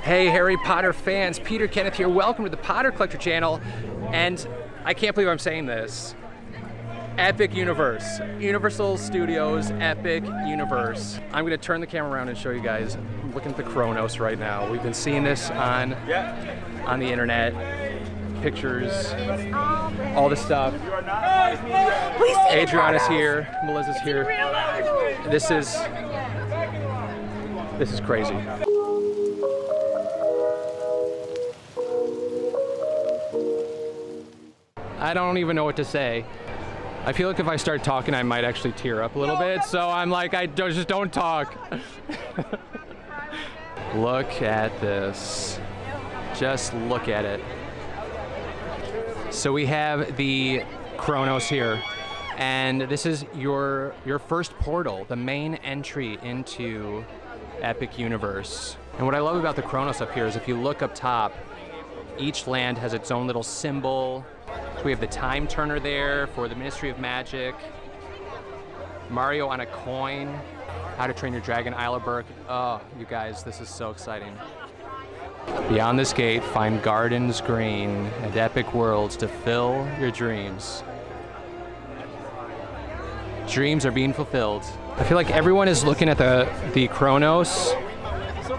Hey Harry Potter fans, Peter Kenneth here. Welcome to the Potter Collector channel. And I can't believe I'm saying this. Epic Universe. Universal Studios Epic Universe. I'm gonna turn the camera around and show you guys. I'm looking at the Kronos right now. We've been seeing this on the internet. Pictures, all this stuff. Adriana's here, Melissa's here. This is crazy. I don't even know what to say. I feel like if I start talking, I might actually tear up a little bit. So I'm like, just don't talk. Look at this. Just look at it. So we have the Kronos here, and this is your first portal, the main entry into Epic Universe. And what I love about the Kronos up here is if you look up top, each land has its own little symbol. So we have the time turner there for the Ministry of Magic, Mario on a coin, How to Train Your Dragon, Isle of Berk. Oh, you guys, this is so exciting. Beyond this gate, find gardens green and epic worlds to fill your dreams. Dreams are being fulfilled. I feel like everyone is looking at the Kronos,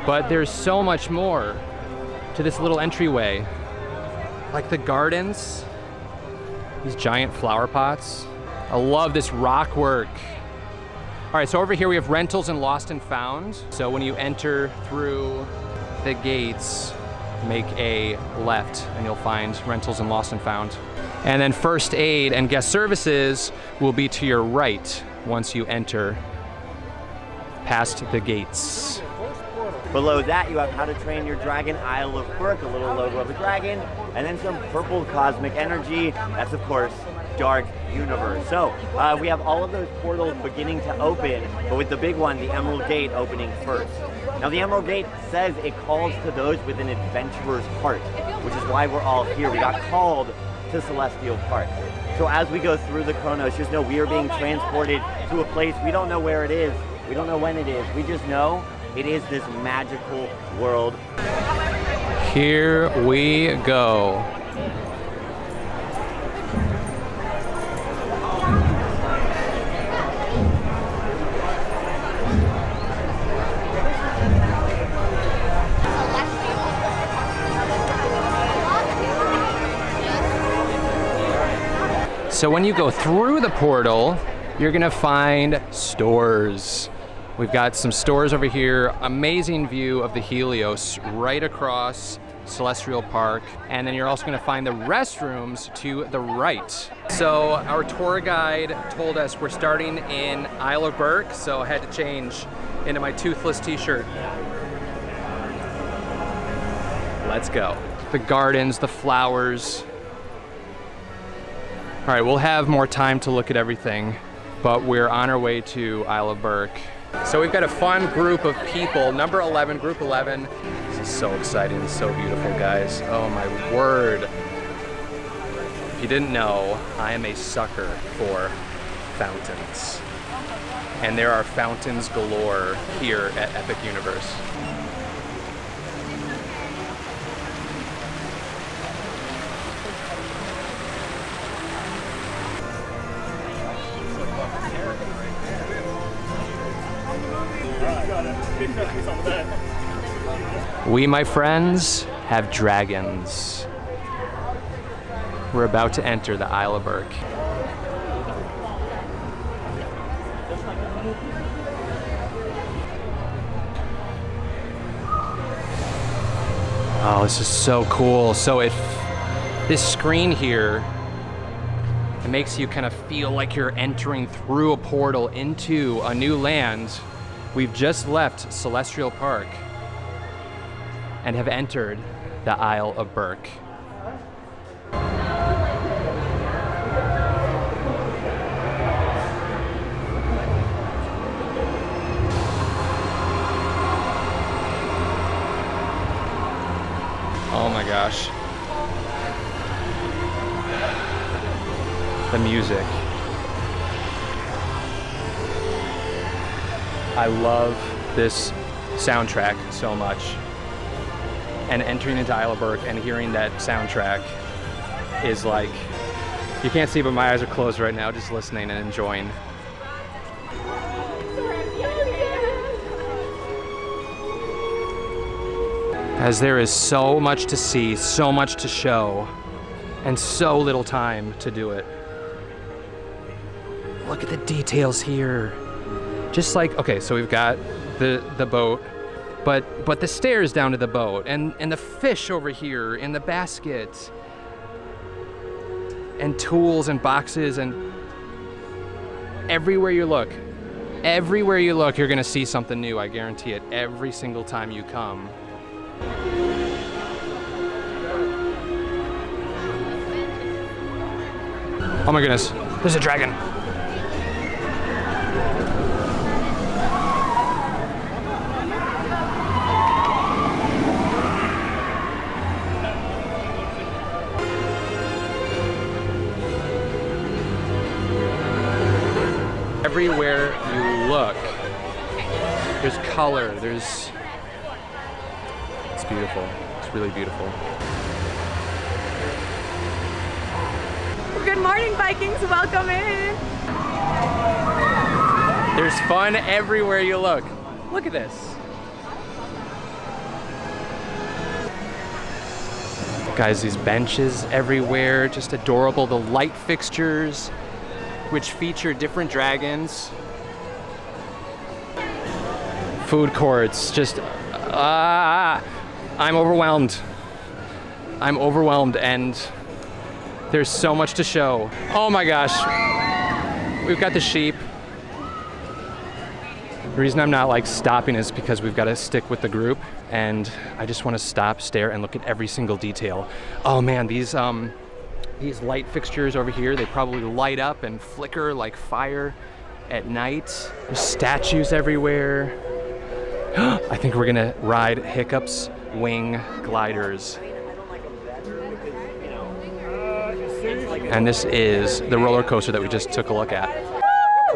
but there's so much more to this little entryway. Like the gardens, these giant flower pots. I love this rock work. All right, so over here we have rentals and lost and found. So when you enter through the gates, make a left and you'll find rentals and lost and found. And then first aid and guest services will be to your right once you enter past the gates. Below that, you have How to Train Your Dragon, Isle of Berk, a little logo of a dragon, and then some purple cosmic energy. That's, of course, Dark Universe. So, we have all of those portals beginning to open, but with the big one, the Emerald Gate, opening first. Now, the Emerald Gate says it calls to those with an adventurer's heart, which is why we're all here. We got called to Celestial Park. So as we go through the Kronos, just know we are being transported to a place we don't know where it is. We don't know when it is. We just know it is this magical world. Here we go. So when you go through the portal, you're gonna find stores. We've got some stores over here, amazing view of the Helios right across Celestial Park. And then you're also gonna find the restrooms to the right. So our tour guide told us we're starting in Isle of Berk, so I had to change into my toothless t-shirt. Let's go. The gardens, the flowers. All right, we'll have more time to look at everything, but we're on our way to Isle of Berk. So we've got a fun group of people, number 11, group 11. This is so exciting, it's so beautiful, guys. Oh my word. If you didn't know, I am a sucker for fountains. And there are fountains galore here at Epic Universe. We, my friends, have dragons. We're about to enter the Isle of Berk. Oh, this is so cool. So this screen here, it makes you kind of feel like you're entering through a portal into a new land. We've just left Celestial Park and have entered the Isle of Berk. Oh my gosh. The music. I love this soundtrack so much. and entering into Isle of Berk and hearing that soundtrack is like, you can't see, but my eyes are closed right now, just listening and enjoying. As there is so much to see, so much to show, and so little time to do it. Look at the details here. Just like, okay, so we've got the boat, but the stairs down to the boat, and the fish over here in the basket, and tools and boxes, and everywhere you look, you're gonna see something new, I guarantee it, every single time you come. Oh my goodness, there's a dragon. Everywhere you look, there's color, it's beautiful, it's really beautiful. Good morning, Vikings, welcome in. There's fun everywhere you look. Look at this. Guys, these benches everywhere, just adorable. The light fixtures, which feature different dragons. Food courts, just, I'm overwhelmed. I'm overwhelmed, and there's so much to show. Oh my gosh, we've got the sheep. The reason I'm not like stopping is because we've got to stick with the group, and I just want to stop, stare, and look at every single detail. Oh man, these light fixtures over here, they probably light up and flicker like fire at night. There's statues everywhere. I think we're gonna ride Hiccup's wing gliders. And this is the roller coaster that we just took a look at.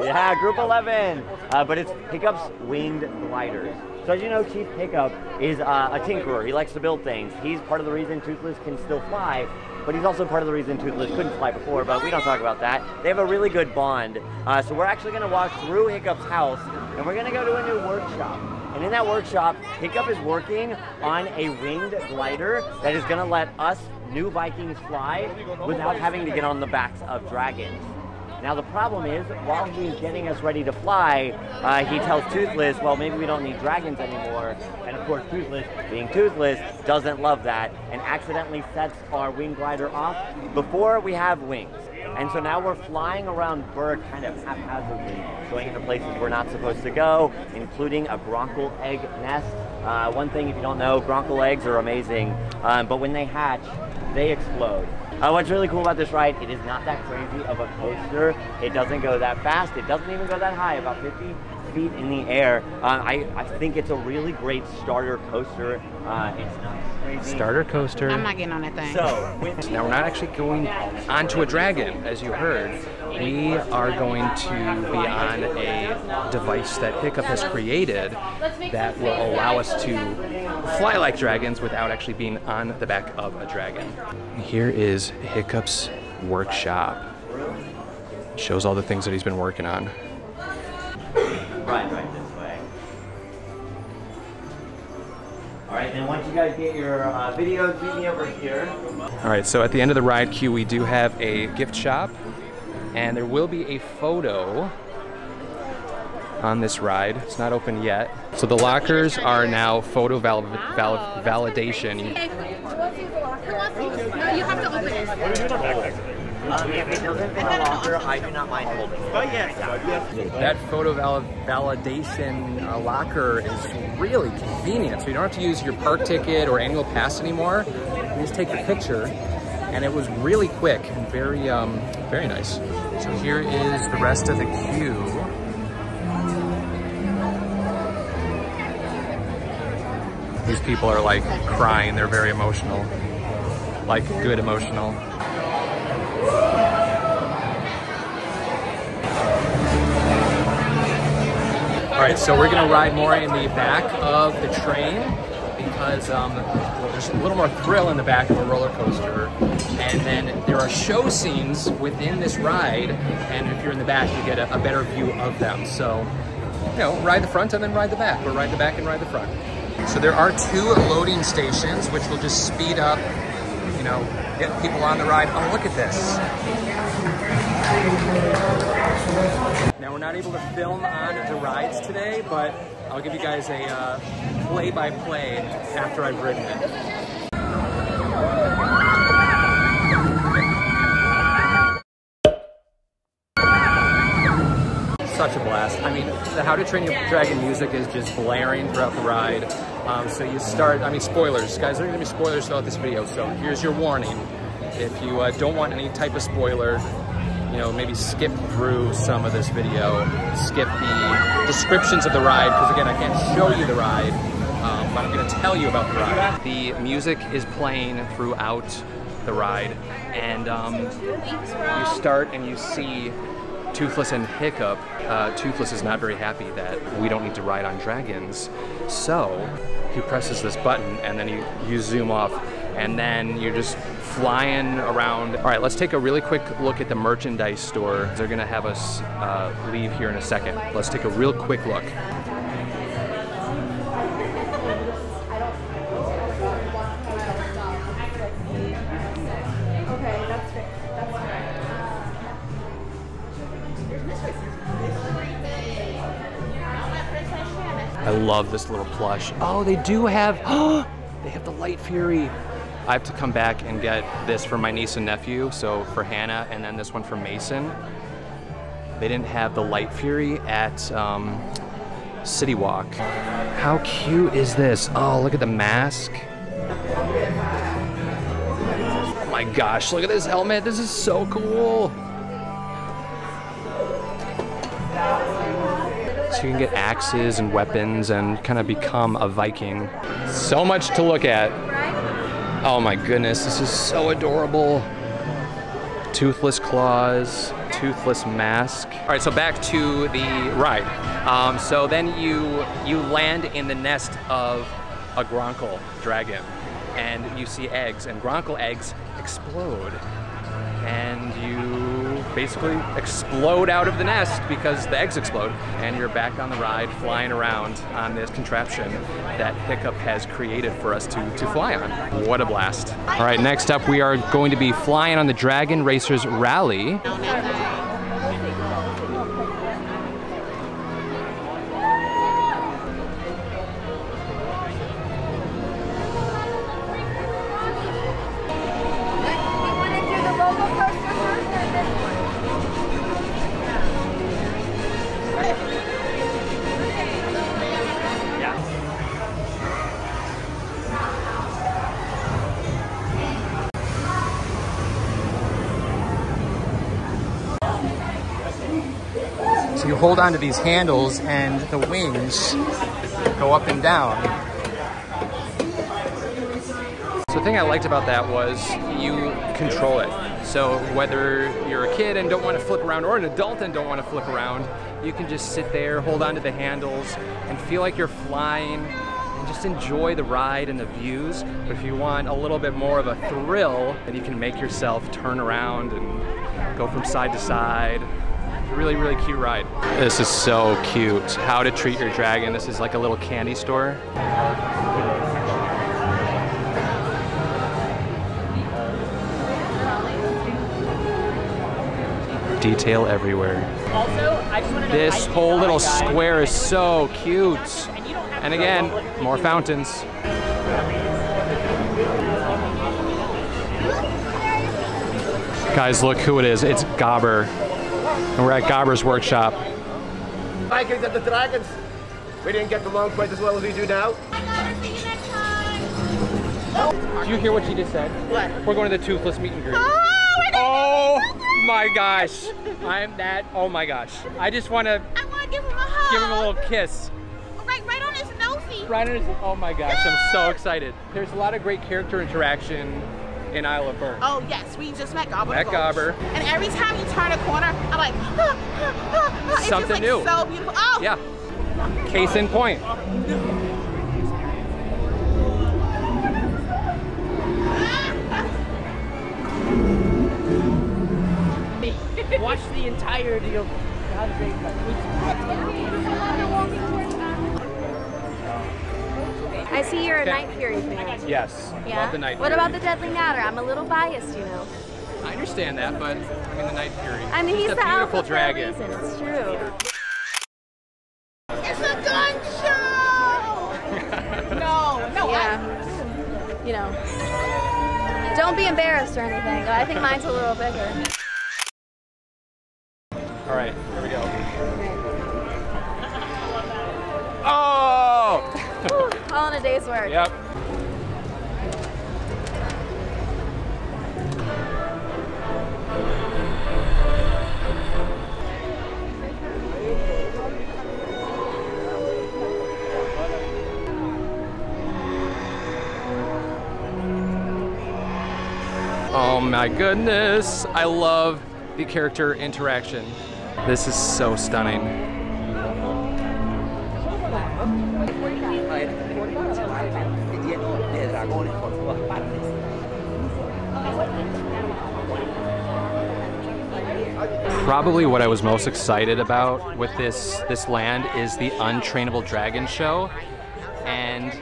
Yeah, Group 11, but it's Hiccup's winged gliders. So as you know, Chief Hiccup is a tinkerer. He likes to build things. He's part of the reason Toothless can still fly, but he's also part of the reason Toothless couldn't fly before, but we don't talk about that. They have a really good bond. So we're actually gonna walk through Hiccup's house, and we're gonna go to a new workshop. And in that workshop, Hiccup is working on a winged glider that is gonna let us new Vikings fly without having to get on the backs of dragons. Now the problem is, while he's getting us ready to fly, he tells Toothless, well, maybe we don't need dragons anymore. And of course, Toothless, being Toothless, doesn't love that and accidentally sets our wing glider off before we have wings. And so now we're flying around Berk kind of haphazardly, going into places we're not supposed to go, including a Gronkle egg nest. One thing, if you don't know, Gronkle eggs are amazing, but when they hatch, they explode. What's really cool about this ride, it is not that crazy of a coaster. It doesn't go that fast. It doesn't even go that high, about 50 feet in the air. I think it's a really great starter coaster. It's not crazy. Starter coaster. I'm not getting on that thing. So, now we're not actually going onto a dragon, as you heard. We are going to be on a device that Hiccup has created that will allow us to fly like dragons without actually being on the back of a dragon. Here is Hiccup's workshop. Shows all the things that he's been working on. right this way. All right, then once you guys get your videos, meet me over here. All right, so at the end of the ride queue, we do have a gift shop, and there will be a photo on this ride. It's not open yet. So the lockers are now photo validation. Who wants to use the locker? No, you have to open it. If it doesn't fit the locker, I do not mind holding it. Yes. That photo validation locker is really convenient. So you don't have to use your park ticket or annual pass anymore. You just take the picture, and it was really quick and very, very nice. So here is the rest of the queue. These people are like crying. They're very emotional, like good emotional. All right, so we're gonna ride more in the back of the train because there's a little more thrill in the back of a roller coaster, and then there are show scenes within this ride, and if you're in the back, you get a better view of them. So, you know, ride the front and then ride the back, or ride the back and ride the front. So there are 2 loading stations, which will just speed up, you know, get people on the ride. Oh, look at this. Now, we're not able to film on the rides today, but I'll give you guys a play-by-play after I've ridden it. Such a blast. I mean, the How to Train Your Dragon music is just blaring throughout the ride. So you start, I mean, spoilers. Guys, there are going to be spoilers throughout this video, so here's your warning. If you don't want any type of spoiler, you know, maybe skip through some of this video, skip the descriptions of the ride, because again, I can't show you the ride, but I'm going to tell you about the ride. The music is playing throughout the ride, and you start and you see Toothless and Hiccup. Toothless is not very happy that we don't need to ride on dragons, so he presses this button and then you zoom off, and then you're just flying around. All right, let's take a really quick look at the merchandise store. They're gonna have us leave here in a second. Let's take a real quick look. I love this little plush. Oh, they do have, they have the Light Fury. I have to come back and get this for my niece and nephew, so for Hannah, and then this one for Mason. They didn't have the Light Fury at City Walk. How cute is this? Oh, look at the mask. Oh my gosh, look at this helmet. This is so cool. So you can get axes and weapons and kind of become a Viking. So much to look at. Oh my goodness, this is so adorable. Toothless claws, toothless mask. All right, so back to the ride. So then you land in the nest of a Gronkle dragon, and you see eggs, and Gronkle eggs explode. And you basically explode out of the nest because the eggs explode, and you're back on the ride flying around on this contraption that Hiccup has created for us to fly on. What a blast. All right, next up we are going to be flying on the Dragon Racers Rally. So you hold onto these handles and the wings go up and down. So the thing I liked about that was you control it. So whether you're a kid and don't want to flip around, or an adult and don't want to flip around, you can just sit there, hold onto the handles, and feel like you're flying and just enjoy the ride and the views. But if you want a little bit more of a thrill, then you can make yourself turn around and go from side to side. Really, really cute ride. This is so cute. How to Treat Your Dragon. This is like a little candy store. Detail everywhere. Also, I just wanted to this whole little square is so cute. And again, more fountains. Guys, look who it is. It's Gobber. And we're at Gobber's workshop. Vikings and the Dragons. We didn't get along quite as well as we do now. Did you hear what she just said? What? We're going to the Toothless meet and greet. Oh my gosh. Oh my gosh. I just want to I want to give him a hug. give him a little kiss. Right on his nosy. Right on his, oh my gosh, I'm so excited. There's a lot of great character interaction in Isle of Berk. Oh yes, we just met Gobber. Met Gobber. And every time you turn a corner, I'm like, it's Something just like new. so beautiful. Oh. Yeah. Case in point. the entirety of how to drink I see you're a Night Fury fan. Yes. Yeah? Love the Night What Fury. about the Deadly Natter? I'm a little biased, you know. I understand that, but I mean the Night Fury. I mean, he's a the beautiful alpha dragon. for a reason. It's true. It's a gun show! No, Yeah. You know. Don't be embarrassed or anything. I think mine's a little bigger. All right, here we go. Oh! All in a day's work. Yep. Oh my goodness, I love the character interaction. This is so stunning. Probably what I was most excited about with this land is the Untrainable Dragon show. And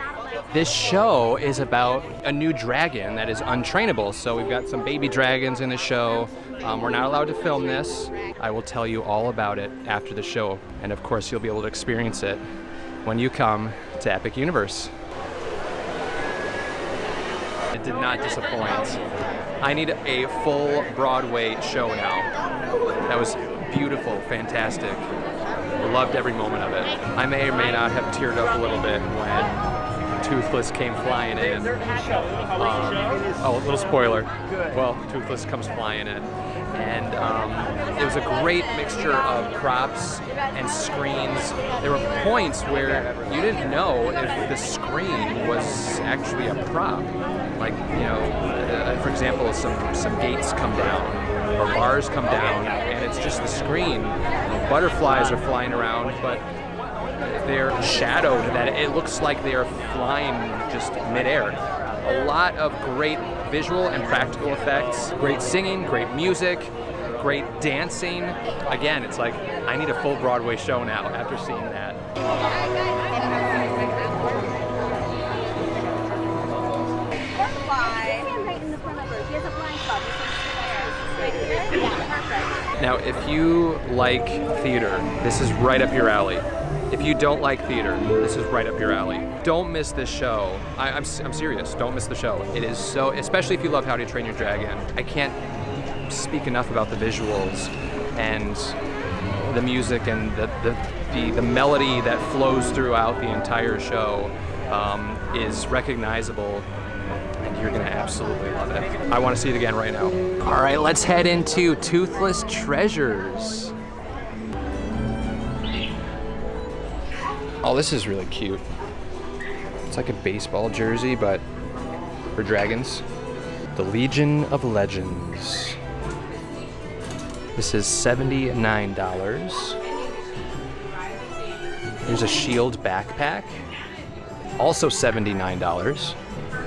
this show is about a new dragon that is untrainable. So we've got some baby dragons in the show. We're not allowed to film this. I will tell you all about it after the show. And of course, you'll be able to experience it when you come to Epic Universe. It did not disappoint. I need a full Broadway show now. That was beautiful, fantastic. Loved every moment of it. I may or may not have teared up a little bit when Toothless came flying in. Oh, a little spoiler. Well, Toothless comes flying in. And it was a great mixture of props and screens. There were points where you didn't know if the screen was actually a prop. Like, you know, for example, some gates come down or bars come down and it's just the screen. Butterflies are flying around, but they're shadowed that it looks like they are flying just midair. A lot of great visual and practical effects, great singing, great music, great dancing. Again, it's like, I need a full Broadway show now after seeing that. Now, if you like theater, this is right up your alley. If you don't like theater, this is right up your alley. Don't miss this show. I'm serious, don't miss the show. It is so, especially if you love How to Train Your Dragon. I can't speak enough about the visuals and the music and the melody that flows throughout the entire show is recognizable. And you're gonna absolutely love it. I wanna see it again right now. All right, let's head into Toothless Treasures. Oh, this is really cute. It's like a baseball jersey, but for dragons. The Legion of Legends. This is $79. Here's a shield backpack, also $79.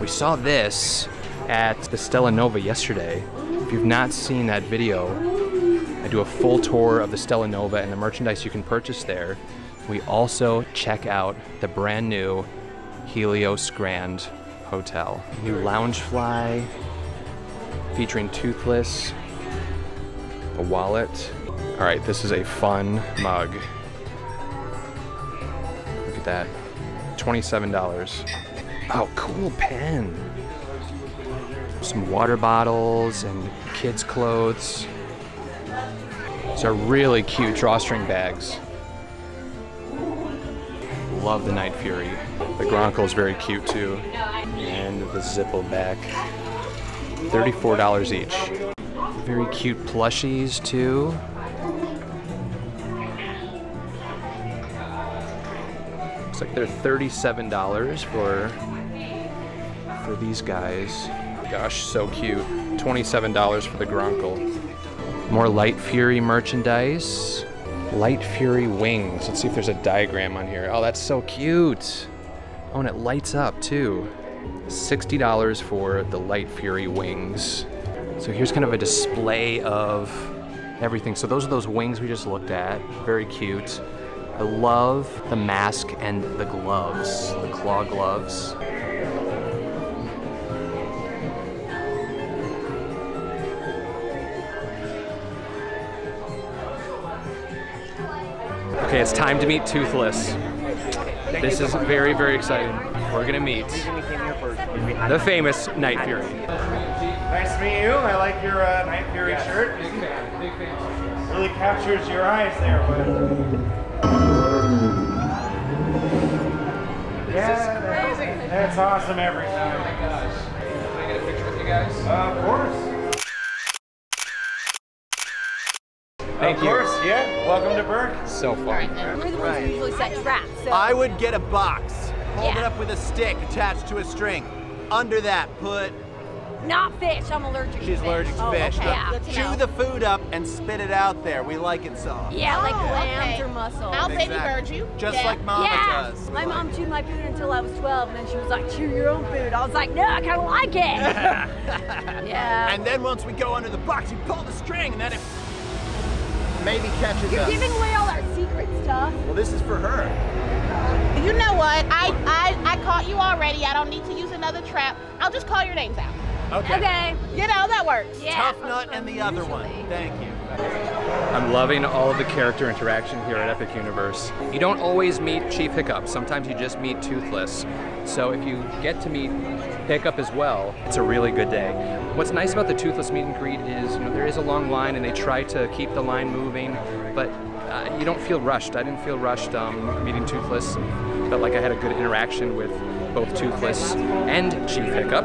We saw this at the Stella Nova yesterday. If you've not seen that video, I do a full tour of the Stella Nova and the merchandise you can purchase there. We also check out the brand new Helios Grand Hotel. New Loungefly featuring Toothless, a wallet. All right, this is a fun mug. Look at that, $27. Oh, cool pen. Some water bottles and kids' clothes. These are really cute drawstring bags. Love the Night Fury. The Gronkle is very cute too. And the Zippo back. $34 each. Very cute plushies too. Looks like they're $37 for these guys. Gosh, so cute. $27 for the Gronkle. More Light Fury merchandise. Light Fury wings. Let's see if there's a diagram on here. Oh, that's so cute. Oh, and it lights up too. $60 for the Light Fury wings. So here's kind of a display of everything. So those are those wings we just looked at. Very cute. I love the mask and the gloves, the claw gloves. Okay, it's time to meet Toothless. This is very, very exciting. We're gonna meet the famous Night Fury. Nice to meet you. I like your Night Fury shirt. Big fan. Really captures your eyes there, bud. Yeah, that's awesome every time. Oh my gosh. Can I get a picture with you guys? Of course. Thank you. Of course, yeah. Welcome to Berk. So fun. We're the ones who usually set traps. So. I would get a box, hold it Yeah. up with a stick attached to a string. Under that, put. Not fish. I'm allergic to fish. She's allergic to Oh, fish. okay. Yeah. Chew the food up and spit it out there. We like it soft. Yeah, like clams okay. or mussels. I'll baby Exactly. bird you. Just Yeah. like Mama Yeah, does. my mom chewed my food until I was 12, and then she was like, chew your own food. I was like, no, I kind of like it. Yeah. And then once we go under the box, you pull the string, and then it maybe catches You're us. giving away all our secret stuff. Well, this is for her. You know what? I caught you already. I don't need to use another trap. I'll just call your names out. Okay. You know, that works. Yeah. Tough Nut and the other one. Thank you. I'm loving all of the character interaction here at Epic Universe. You don't always meet Chief Hiccup. Sometimes you just meet Toothless. So if you get to meet Hiccup as well, it's a really good day. What's nice about the Toothless meet and greet is, there is a long line and they try to keep the line moving, but you don't feel rushed. I didn't feel rushed meeting Toothless. Felt like I had a good interaction with both Toothless and Chief Hiccup.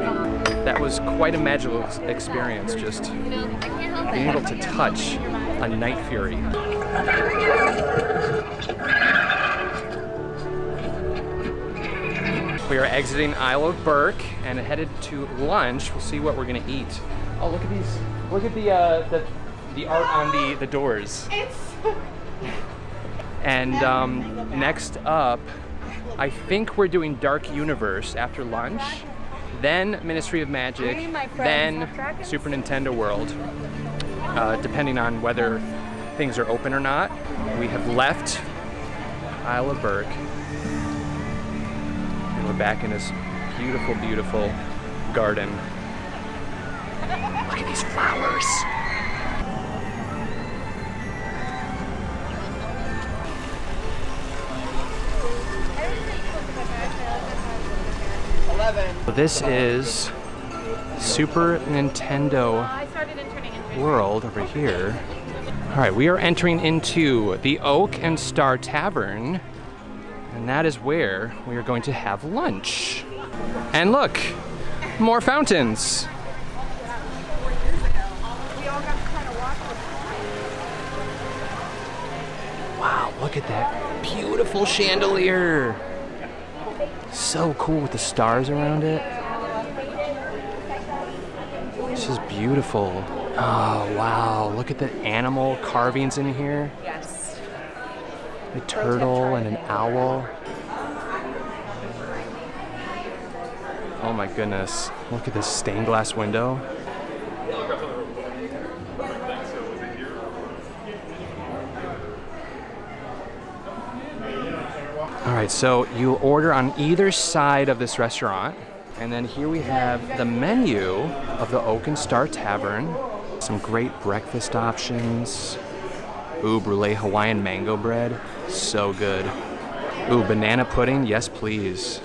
That was quite a magical experience, just being able to touch a Night Fury. We are exiting Isle of Berk and headed to lunch. We'll see what we're gonna eat. Oh, look at these! Look at the art on the doors. And next up, I think we're doing Dark Universe after lunch, then Ministry of Magic, then Super Nintendo World, depending on whether things are open or not. We have left Isle of Berk, and we're back in this beautiful, beautiful garden. Look at these flowers. This is Super Nintendo World over here. All right, we are entering into the Oak and Star Tavern, and that is where we are going to have lunch. And look, more fountains. Wow, look at that beautiful chandelier. So cool with the stars around it. This is beautiful. Oh, wow. Look at the animal carvings in here. Yes. A turtle and an owl. Oh my goodness. Look at this stained glass window. All right, so you order on either side of this restaurant, and then here we have the menu of the Oak and Star Tavern. Some great breakfast options. Ooh, brulee Hawaiian mango bread, so good. Ooh, banana pudding, yes please.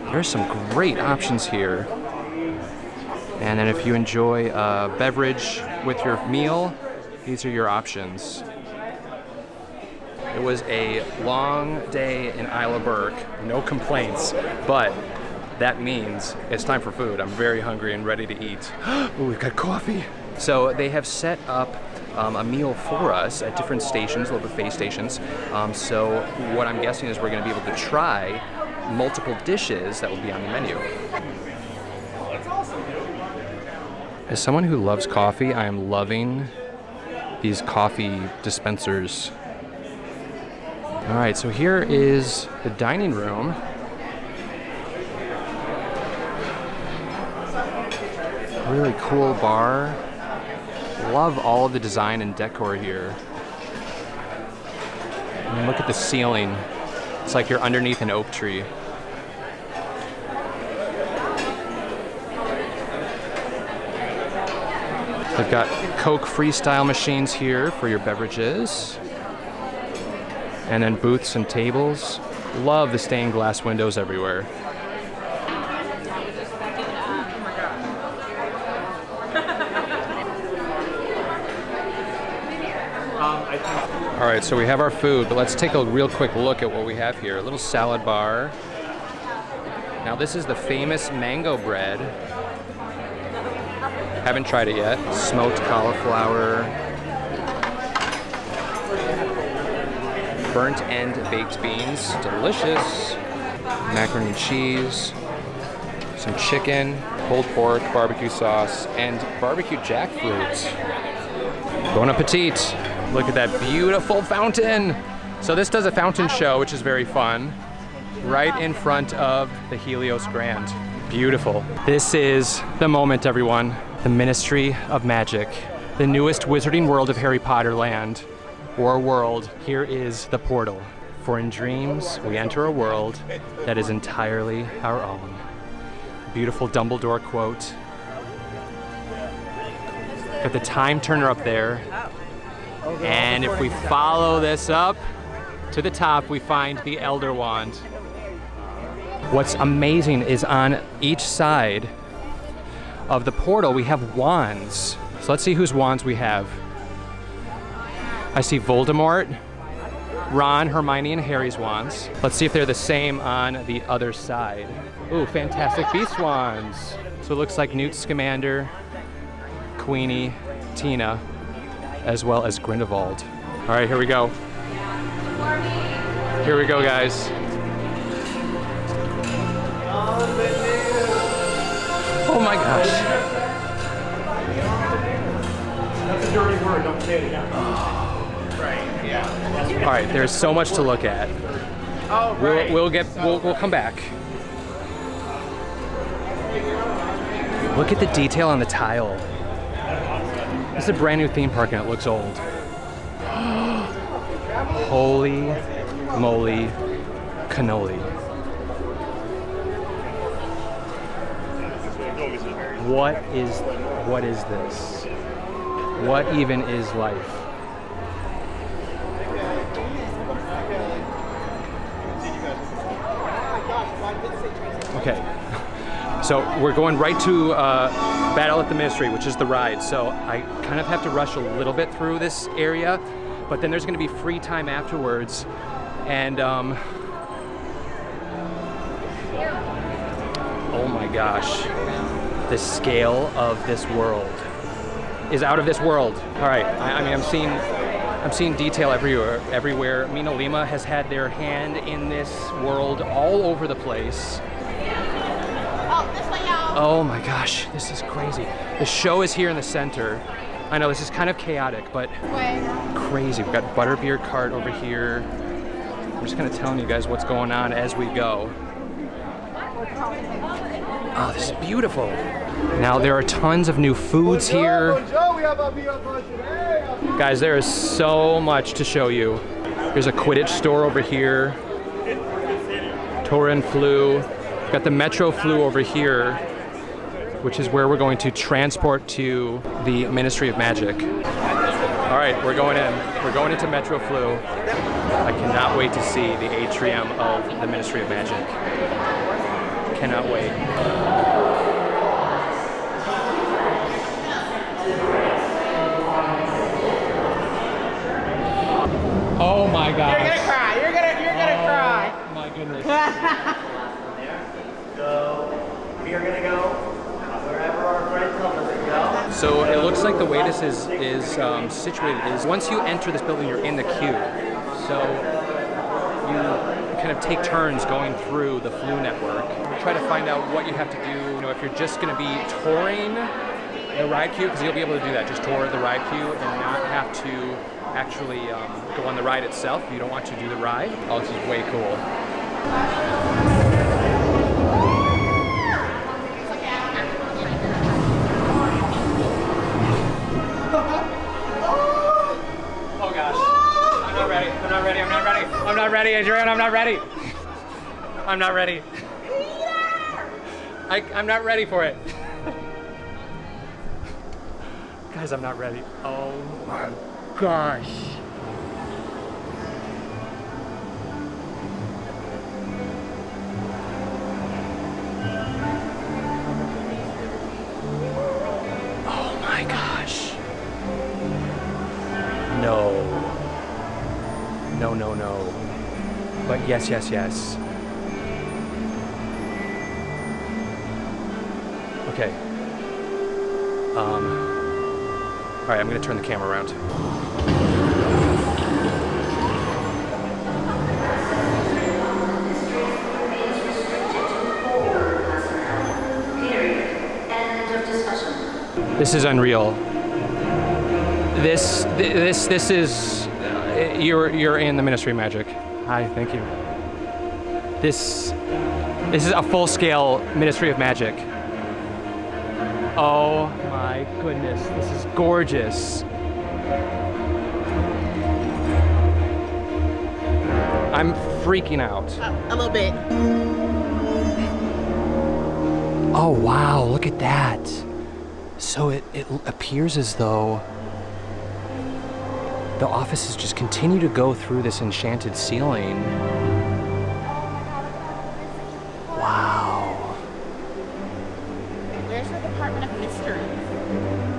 There's some great options here. And then if you enjoy a beverage with your meal, these are your options. It was a long day in Isle of Berk, no complaints, but that means it's time for food. I'm very hungry and ready to eat. Ooh, we've got coffee. So they have set up a meal for us at different stations, little buffet stations. So what I'm guessing is we're gonna be able to try multiple dishes that will be on the menu. As someone who loves coffee, I am loving these coffee dispensers. All right, so here is the dining room. Really cool bar. Love all of the design and decor here. And look at the ceiling. It's like you're underneath an oak tree. They've got Coke freestyle machines here for your beverages. And then booths and tables. Love the stained glass windows everywhere. All right, so we have our food, but let's take a real quick look at what we have here. A little salad bar. Now this is the famous mango bread. Haven't tried it yet. Smoked cauliflower. Burnt end baked beans, delicious. Macaroni and cheese. Some chicken, pulled pork, barbecue sauce, and barbecue jackfruit. Bon appetit. Look at that beautiful fountain. So this does a fountain show, which is very fun, right in front of the Helios Grand. Beautiful. This is the moment, everyone. The Ministry of Magic, the newest wizarding world of Harry Potter land, or world. Here is the portal. For in dreams, we enter a world that is entirely our own. Beautiful Dumbledore quote. Got the time turner up there. And if we follow this up to the top, we find the Elder Wand. What's amazing is on each side of the portal, we have wands. So let's see whose wands we have. I see Voldemort, Ron, Hermione, and Harry's wands. Let's see if they're the same on the other side. Ooh, Fantastic Beasts wands. So it looks like Newt Scamander, Queenie, Tina, as well as Grindelwald. All right, here we go. Here we go, guys. Oh my gosh. That's a dirty word, don't say it again. Right, yeah. All right, there's so much to look at. Oh, right. We'll come back. Look at the detail on the tile. This is a brand new theme park and it looks old. Holy moly cannoli. What is this? What even is life? Okay, so we're going right to Battle at the Ministry, which is the ride. So I kind of have to rush a little bit through this area, but then there's going to be free time afterwards. And oh my gosh, the scale of this world is out of this world. All right, I mean, I'm seeing detail everywhere. Mina Lima has had their hand in this world all over the place. Oh my gosh, this is crazy. The show is here in the center. I know this is kind of chaotic, but crazy. We've got butterbeer cart over here. I'm just kind of telling you guys what's going on as we go. Oh, this is beautiful. Now there are tons of new foods here. Guys, there is so much to show you. There's a Quidditch store over here. Torin Flu. We've got the Metro Flu over here, which is where we're going to transport to the Ministry of Magic. All right, we're going in. We're going into Metro Flu. I cannot wait to see the atrium of the Ministry of Magic. Cannot wait. Oh my gosh. You're gonna cry. You're gonna cry. My goodness. So we are gonna go wherever our friend tells us to go. So it looks like the way this is situated is once you enter this building, you're in the queue. So you kind of take turns going through the Flu network. Try to find out what you have to do. You know, if you're just going to be touring the ride queue, because you'll be able to do that, just tour the ride queue and not have to actually go on the ride itself. If you don't want to do the ride. Oh, this is way cool. ready, Adrian. I'm not ready. I'm not ready. I'm not ready for it. Guys, I'm not ready. Oh my gosh. Oh my gosh. No. No, no, no. But yes, yes, yes. Okay. All right, I'm gonna turn the camera around. This is unreal. This is you're in the Ministry of Magic. Hi, thank you. This is a full-scale Ministry of Magic. Oh my goodness, this is gorgeous. I'm freaking out. A little bit. Oh wow, look at that. So it appears as though the offices just continue to go through this enchanted ceiling. Wow. Where's the Department of Mystery?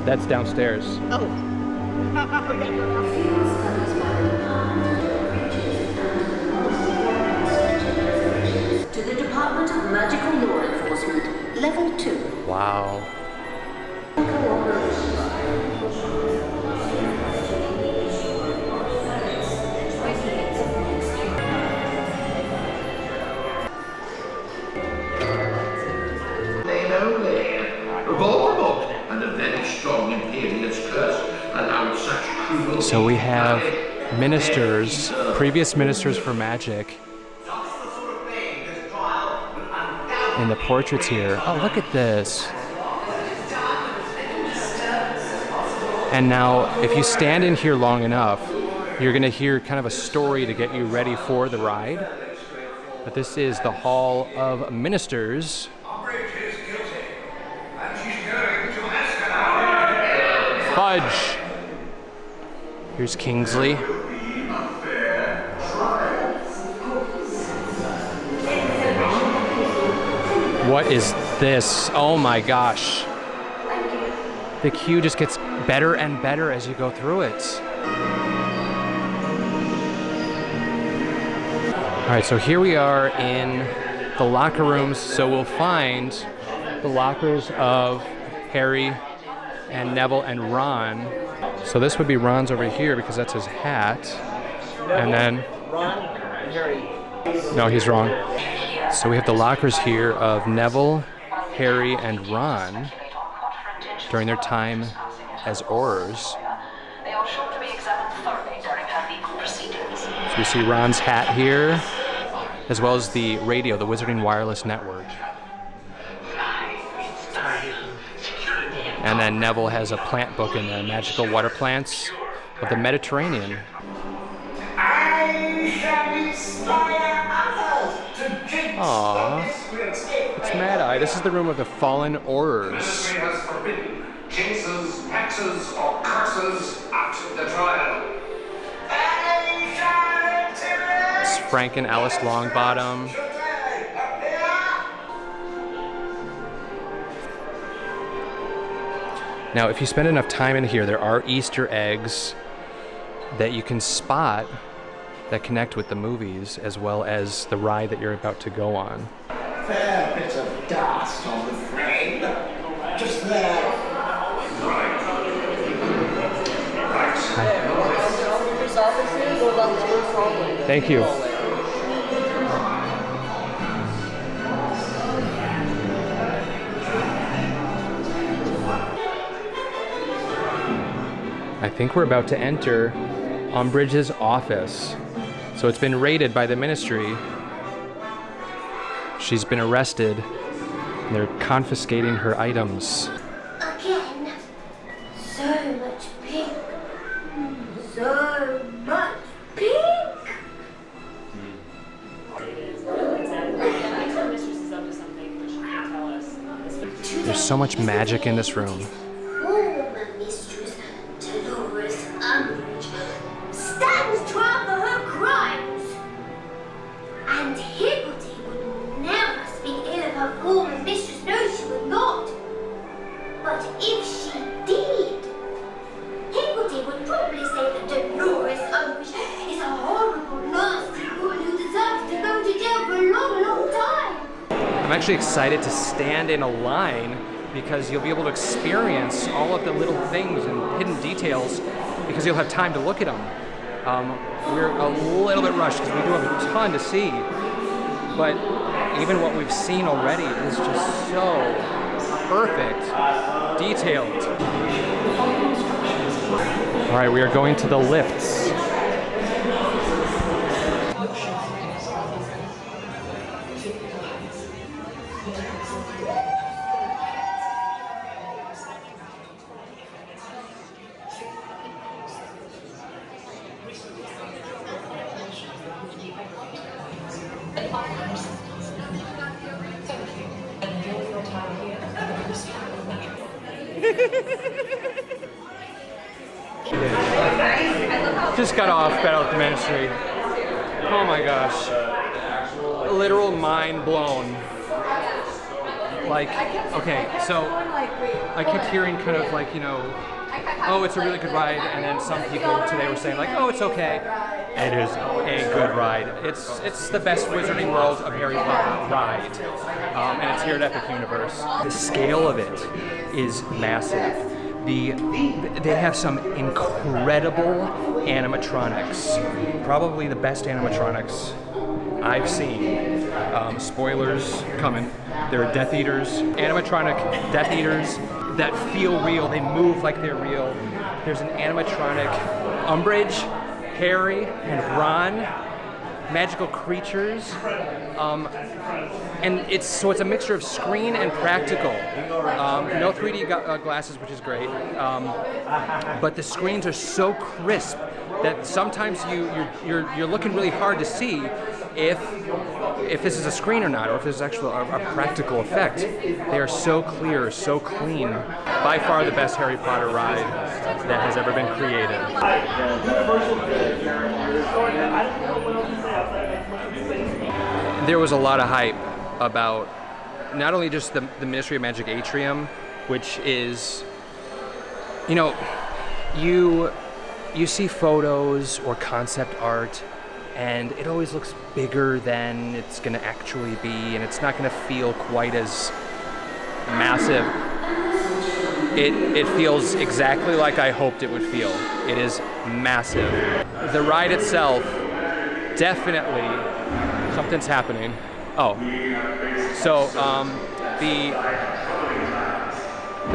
That's downstairs. Oh. To the Department of Magical Law Enforcement, Level 2. Wow. Vulnerable, and a very strong imperious curse allowed such cruel. So we have ministers, previous ministers for magic, in the portraits here. Oh, look at this. And now, if you stand in here long enough, you're gonna hear kind of a story to get you ready for the ride. But this is the Hall of Ministers. Fudge. Here's Kingsley. What is this? Oh my gosh. The queue just gets better and better as you go through it. All right, so here we are in the locker rooms. So we'll find the lockers of Harry and Neville and Ron. So this would be Ron's over here because that's his hat. And then Ron and Harry. No, he's wrong. So we have the lockers here of Neville, Harry, and Ron during their time as Aurors. So we see Ron's hat here, as well as the radio, the Wizarding Wireless Network. And then Neville has a plant book in there, Magical Water Plants of the Mediterranean. Aww, it's Mad Eye. This is the room of the fallen Aurors. Jinxes, hexes, or curses at the trial. It's Frank and Alice Longbottom. Now, if you spend enough time in here, there are Easter eggs that you can spot that connect with the movies as well as the ride that you're about to go on. Fair bit of dust on the frame. Just there. Thank you. I think we're about to enter Umbridge's office. So it's been raided by the Ministry. She's been arrested. And they're confiscating her items. Again. So much pink. So much pink. There's so much magic in this room. Former mistress Dolores Umbridge stands trial for her crimes. And Higgledy would never speak ill of her former mistress. No, she would not. But if she did, Higgledy would probably say that Dolores Umbridge is a horrible, nasty woman who deserves to go to jail for a long, long time. I'm actually excited to stand in a line because you'll be able to experience all of the little things and hidden details because you'll have time to look at them. We're a little bit rushed because we do have a ton to see, but even what we've seen already is just so perfect, detailed. All right, we are going to the lifts. Just got off the ministry. Oh my gosh. Literal mind blown. Like, okay, so I kept hearing kind of like, you know, oh, it's a really good ride, and then some people today were saying like, oh, it's okay. It is a good ride. It's the best Wizarding World of Harry Potter ride, and it's here at Epic Universe. The scale of it is massive. They have some incredible animatronics, probably the best animatronics I've seen. Spoilers coming. There are Death Eaters, animatronic Death Eaters that feel real. They move like they're real. There's an animatronic Umbridge, Harry, and Ron, magical creatures, and it's a mixture of screen and practical. No 3D glasses, which is great, but the screens are so crisp that sometimes you're looking really hard to see if this is a screen or not, or if this is actually a practical effect. They are so clear, so clean. By far the best Harry Potter ride that has ever been created. There was a lot of hype about not only just the Ministry of Magic Atrium, which is, you know, you see photos or concept art and it always looks bigger than it's gonna actually be, and it's not gonna feel quite as massive. It feels exactly like I hoped it would feel. It is massive. The ride itself, definitely something's happening. Oh, so the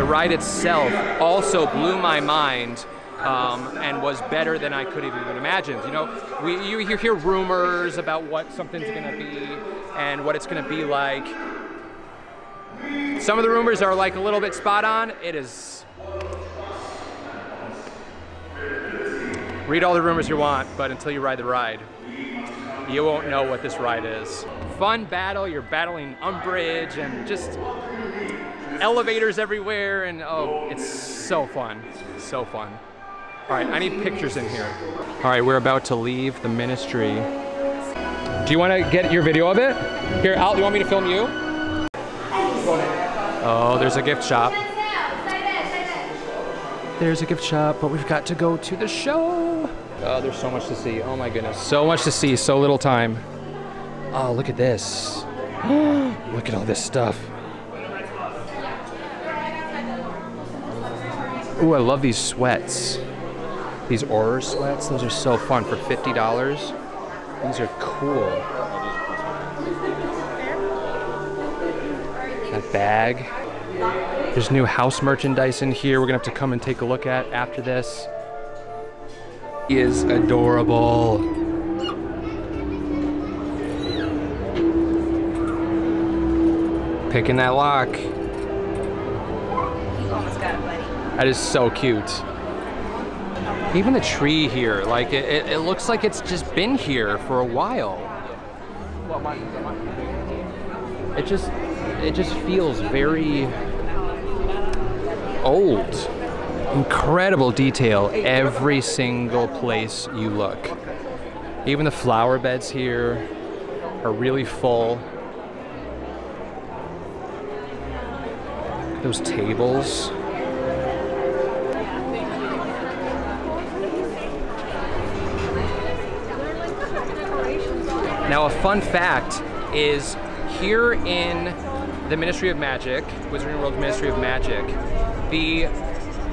ride itself also blew my mind. And was better than I could have even imagined. You know, you hear rumors about what something's gonna be and what it's gonna be like. Some of the rumors are like a little bit spot on. It is. Read all the rumors you want, but until you ride the ride, you won't know what this ride is. Fun battle, you're battling Umbridge and just elevators everywhere, and oh, it's so fun, so fun. All right, I need pictures in here. All right, we're about to leave the ministry. Do you want to get your video of it? Here, Al, do you want me to film you? Oh, there's a gift shop. There's a gift shop, but we've got to go to the show. Oh, there's so much to see. Oh my goodness. So much to see, so little time. Oh, look at this. Look at all this stuff. Ooh, I love these sweats. These Auror sweats, those are so fun for $50. These are cool. That bag. There's new house merchandise in here we're gonna have to come and take a look at after this. He is adorable. Picking that lock. You almost got it, buddy. That is so cute. Even the tree here, like it looks like it's just been here for a while. It just feels very old. Incredible detail every single place you look. Even the flower beds here are really full. Those tables. Now a fun fact is here in the Ministry of Magic, Wizarding World Ministry of Magic, the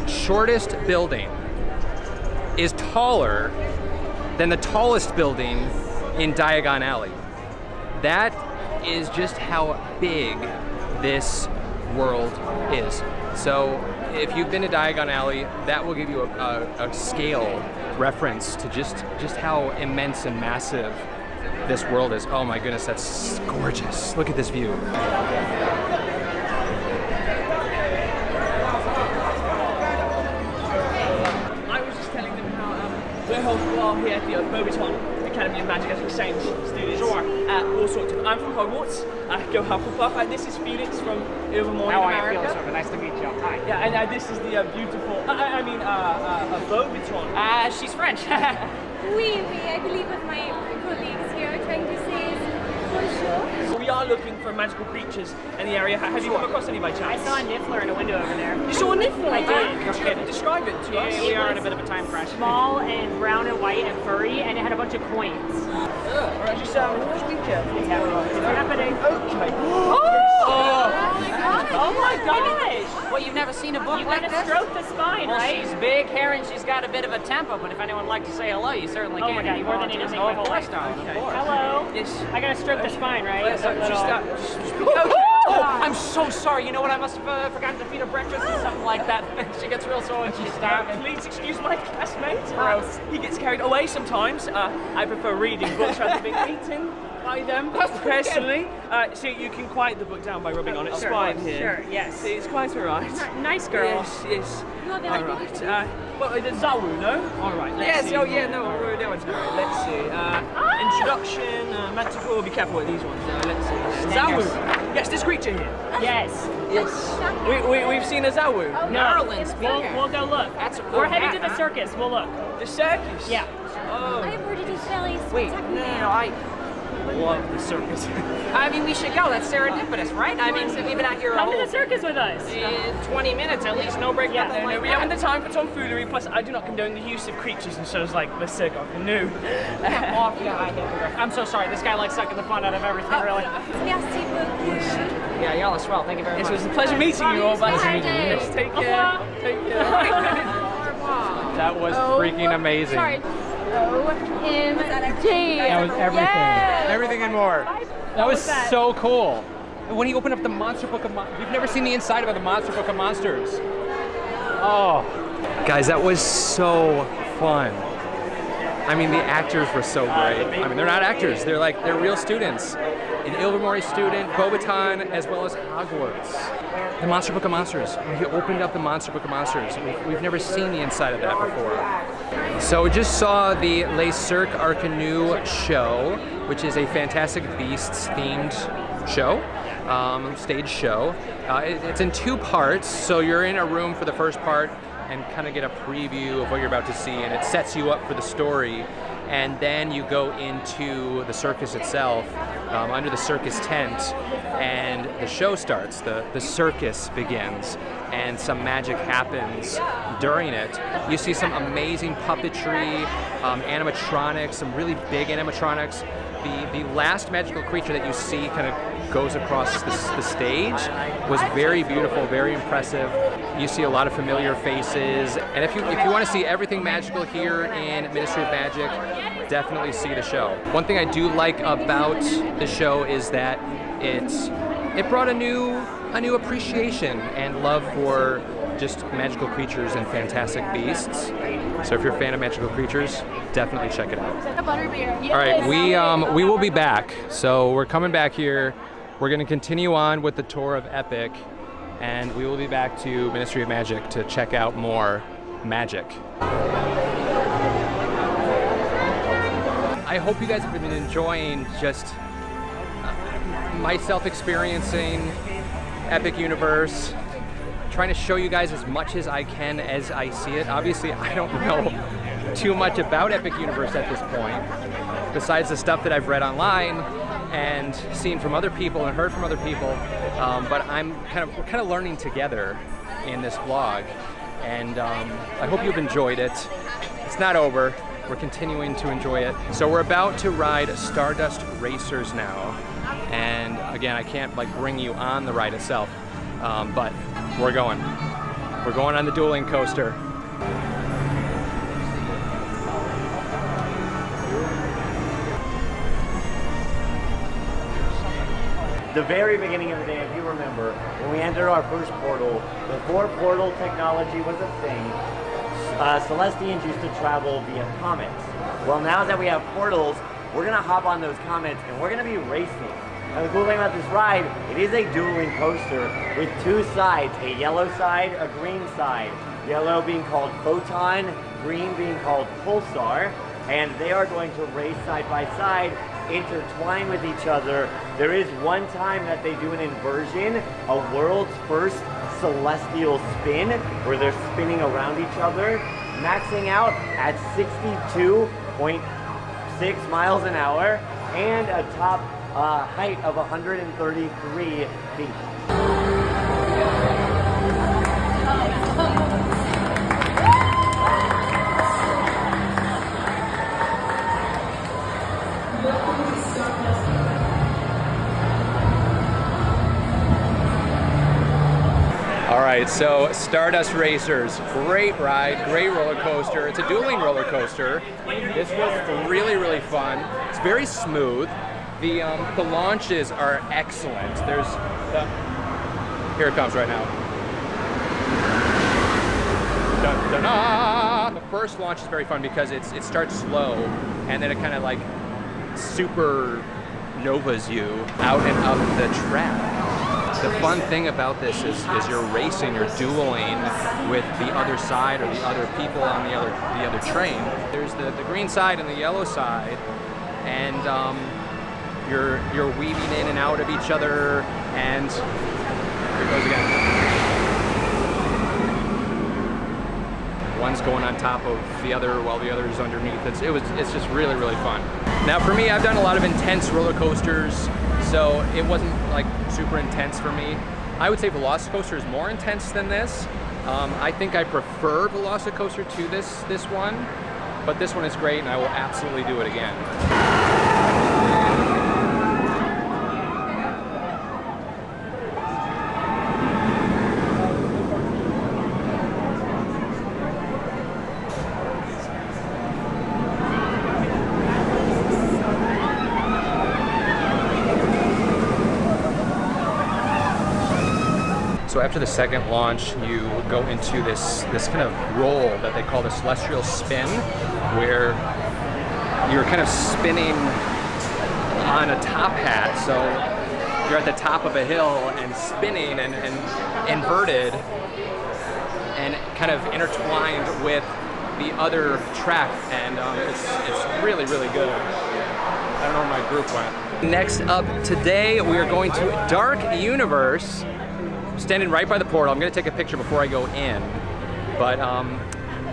shortest building is taller than the tallest building in Diagon Alley. That is just how big this world is. So if you've been to Diagon Alley, that will give you a scale reference to just how immense and massive this world is. Oh my goodness, that's gorgeous. Look at this view. I was just telling them how we're all here at the Beauxbaton Academy of Magic as exchange students. Sure. All sorts of. I'm from Hogwarts. Go Hufflepuff. This is Felix from Ilvermorny, America. How are you, Felix? Nice to meet you. Hi. Yeah, and this is the beautiful. Beauxbaton. She's French. Oui, I believe what my colleagues here are trying to say is bonjour. So we are looking for magical creatures in the area. Have you come across any by chance? I saw a Niffler in a window over there. You saw a Niffler? I did. Could you describe it to us? We are in a bit of a time crash. Small and brown and white and furry, and it had a bunch of coins. Alright, just be careful. It's happening. Okay. Oh my gosh! Well, you've never seen a book like this? You gotta stroke the spine, right? She's big hair and she's got a bit of a tempo, but if anyone would like to say hello, you certainly can. Oh my god, more than anything. Oh, of course, darling. Of course. Hello. Yes. I gotta stroke the spine, right? I'm so sorry. You know what? I must have forgotten to feed her breakfast or something like that. She gets real sore when she's starving. Please excuse my classmate. Gross. He gets carried away sometimes. I prefer reading books rather than being eaten by them personally. So you can quiet the book down by rubbing on its spine here. Sure, yes. See, it's quite alright. Nice girl. Yes. Alright. Well, the Zawu, no? Alright, let's see. Yes, oh yeah, no, no one's right. Let's see. Introduction, Manticore, be careful with these ones. Let's see. Zawu. Yes, this creature here. Yes. We've seen a Zawu. Oh, no, we'll go look. That's We're headed to the circus. We'll look. The circus? Yeah. Oh. I've heard it is very Wait, spectacular. I love the circus. I mean, we should go. That's serendipitous, right? I mean, we've been out here Come to the circus with us. 20 minutes at least, no break, nothing like we that. haven't the time for tomfoolery, plus I do not condone the use of creatures in shows like the circus. No. I'm so sorry, this guy likes sucking the fun out of everything, really. Merci beaucoup. Yeah, y'all are swell, thank you very much. It was a pleasure meeting you all, but Yes, take care. Take care. That was freaking amazing. Sorry. OMG. That was everything. Yes. Everything and more. That was so cool. When he opened up the Monster Book of Monsters, we've never seen the inside of the Monster Book of Monsters. Oh. Guys, that was so fun. I mean, the actors were so great. I mean, they're not actors. They're real students. An Ilvermorny student, Beauxbaton, as well as Hogwarts. The Monster Book of Monsters. He opened up the Monster Book of Monsters. We've never seen the inside of that before. So we just saw the Les Cirque Arcanu show, which is a Fantastic Beasts themed show, stage show. It's in 2 parts, so you're in a room for the first part and kind of get a preview of what you're about to see, and it sets you up for the story. And then you go into the circus itself, under the circus tent, and the show starts. The circus begins, and some magic happens during it. You see some amazing puppetry, animatronics, some really big animatronics. The last magical creature that you see kind of goes across the stage was very beautiful, very impressive. You see a lot of familiar faces, and if you want to see everything magical here in Ministry of Magic, definitely see the show. One thing I do like about the show is that it brought a new appreciation and love for just magical creatures and fantastic beasts. So if you're a fan of magical creatures, definitely check it out. All right, we will be back. So we're coming back here. We're going to continue on with the tour of Epic, and we will be back to Ministry of Magic to check out more magic. I hope you guys have been enjoying just myself experiencing Epic Universe, trying to show you guys as much as I can as I see it. Obviously, I don't know too much about Epic Universe at this point, besides the stuff that I've read online and seen from other people and heard from other people. But we're kind of learning together in this vlog, and I hope you've enjoyed it. It's not over. We're continuing to enjoy it. So we're about to ride Stardust Racers now, and again, I can't like bring you on the ride itself, but we're going. We're going on the dueling coaster. The very beginning of the day, if you remember, when we entered our first portal, before portal technology was a thing, Celestians used to travel via comets. Well, now that we have portals, we're gonna hop on those comets and we're gonna be racing. Now the cool thing about this ride, it is a dueling coaster with two sides, a yellow side, a green side. Yellow being called Photon, green being called Pulsar, and they are going to race side by side, intertwine with each other. There is one time that they do an inversion, a world's first celestial spin, where they're spinning around each other, maxing out at 62.6 miles an hour and a top height of 133 feet. All right, so Stardust Racers, great ride, great roller coaster. It's a dueling roller coaster. This was really, really fun. It's very smooth. The launches are excellent. There's here it comes right now. Dun, dun, dun. The first launch is very fun because it starts slow and then it kind of like supernovas you out and up the track. The fun thing about this is you're racing, you're dueling with the other side or the other people on the other train. There's the green side and the yellow side, and you're weaving in and out of each other, and here it goes again. One's going on top of the other while the other is underneath. It's just really, really fun. Now for me, I've done a lot of intense roller coasters, so it wasn't like super intense for me. I would say Velocicoaster is more intense than this. I think I prefer Velocicoaster to this one, but this one is great and I will absolutely do it again. So after the second launch, you go into this kind of roll that they call the Celestial Spin, where you're kind of spinning on a top hat. So you're at the top of a hill and spinning and inverted and kind of intertwined with the other track, and it's really, really good. I don't know where my group went. Next up today, we are going to Dark Universe. Standing right by the portal. I'm going to take a picture before I go in, but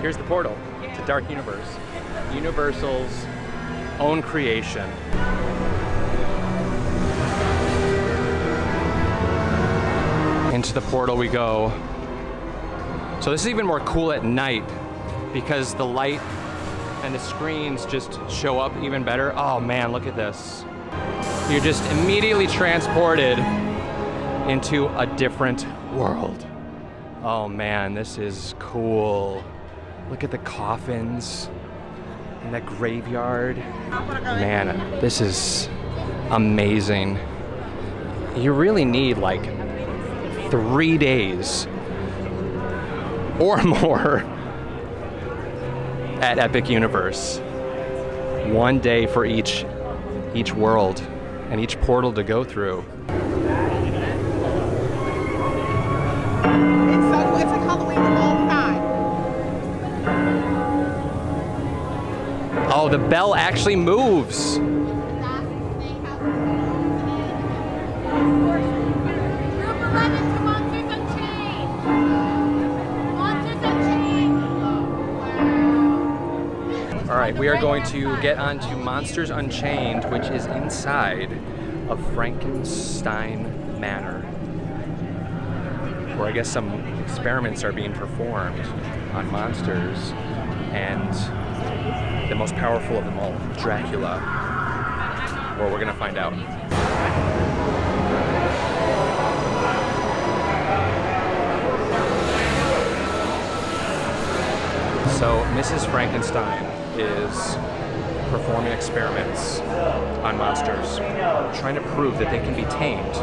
here's the portal to Dark Universe, Universal's own creation. Into the portal we go. So this is even more cool at night because the light and the screens just show up even better. Oh man, look at this. You're just immediately transported into a different world. Oh man, this is cool. Look at the coffins in that graveyard. Man, this is amazing. You really need like 3 days or more at Epic Universe. 1 day for each world and each portal to go through. It's like Halloween the whole time. Oh, the bell actually moves. Group 11 to Monsters Unchained. right, we are going to get on to Monsters Unchained, which is inside of Frankenstein Manor, where I guess some experiments are being performed on monsters, and the most powerful of them all, Dracula. Well, we're gonna find out. So Mrs. Frankenstein is performing experiments on monsters, trying to prove that they can be tamed.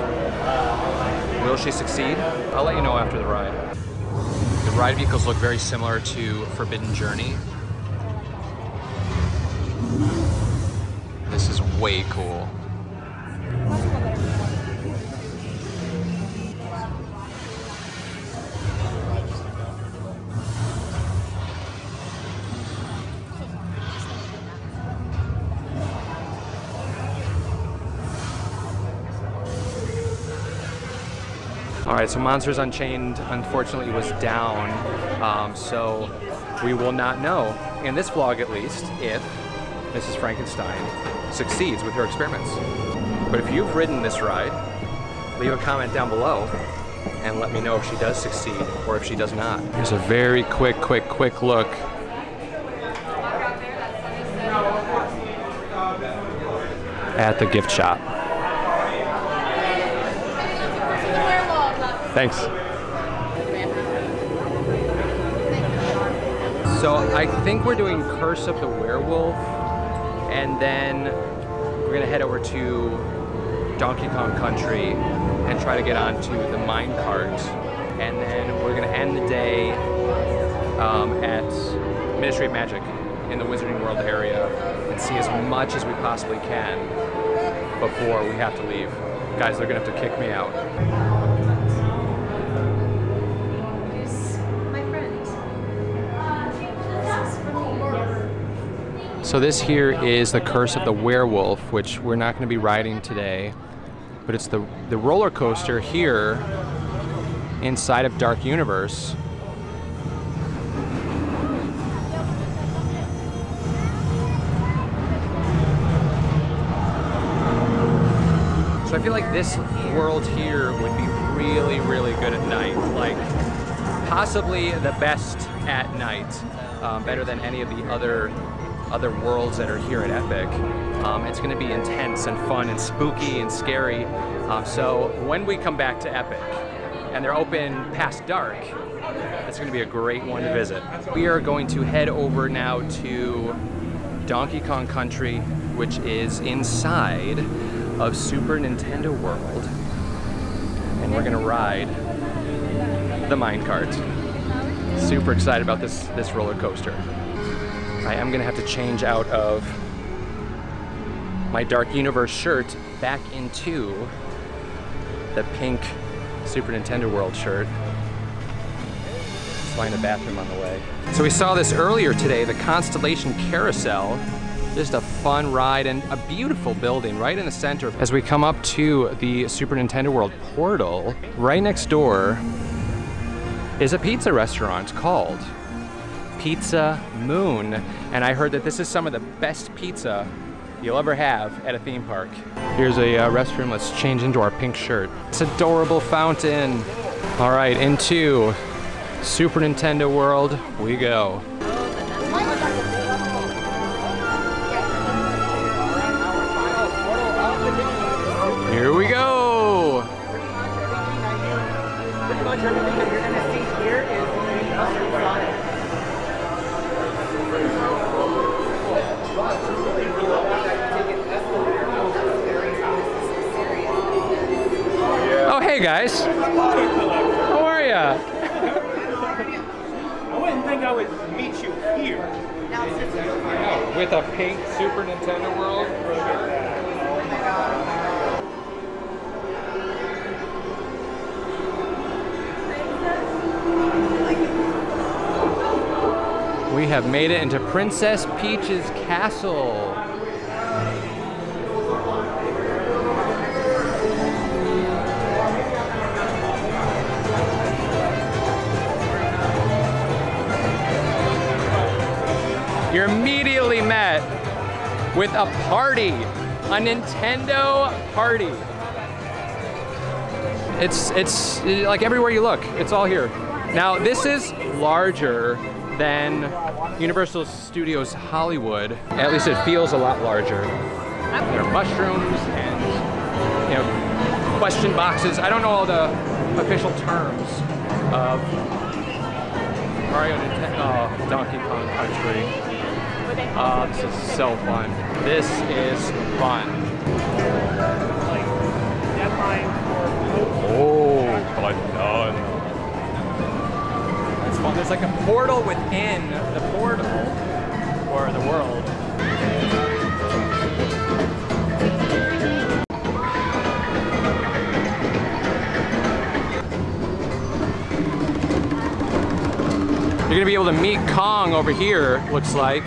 Will she succeed? I'll let you know after the ride. The ride vehicles look very similar to Forbidden Journey. This is way cool. All right, so Monsters Unchained unfortunately was down, so we will not know, in this vlog at least, if Mrs. Frankenstein succeeds with her experiments. But if you've ridden this ride, leave a comment down below and let me know if she does succeed or if she does not. Here's a very quick look at the gift shop. Thanks. So I think we're doing Curse of the Werewolf, and then we're gonna head over to Donkey Kong Country and try to get onto the mine cart. And then we're gonna end the day at Ministry of Magic in the Wizarding World area and see as much as we possibly can before we have to leave. Guys, they're gonna have to kick me out. So this here is the Curse of the Werewolf, which we're not going to be riding today, but it's the roller coaster here inside of Dark Universe. So I feel like this world here would be really, really good at night, like possibly the best at night, better than any of the other worlds that are here at Epic. It's going to be intense and fun and spooky and scary. So when we come back to Epic and they're open past dark, it's going to be a great one to visit. We are going to head over now to Donkey Kong Country, which is inside of Super Nintendo World, and we're going to ride the minecart. Super excited about this roller coaster. I am gonna have to change out of my Dark Universe shirt back into the pink Super Nintendo World shirt. Let's find a bathroom on the way. So we saw this earlier today, the Constellation Carousel. Just a fun ride and a beautiful building right in the center. As we come up to the Super Nintendo World portal, right next door is a pizza restaurant called Pizza Moon, and I heard that this is some of the best pizza you'll ever have at a theme park. Here's a restroom. Let's change into our pink shirt. It's an adorable fountain. All right, into Super Nintendo World we go. Here we go. Pretty much everything that you're gonna see here is Oh, hey guys. How are ya? I wouldn't think I would meet you here. With a pink Super Nintendo World. We have made it into Princess Peach's castle. you're immediately met with a party, a Nintendo party. It's like everywhere you look, it's all here. Now this is larger than Universal Studios Hollywood. At least it feels a lot larger. There are mushrooms and, you know, question boxes. I don't know all the official terms of Mario Nintendo, Donkey Kong Country. This is so fun. This is fun. Oh, banana. That's fun. There's like a portal within the portal, or the world. You're gonna be able to meet Kong over here, looks like.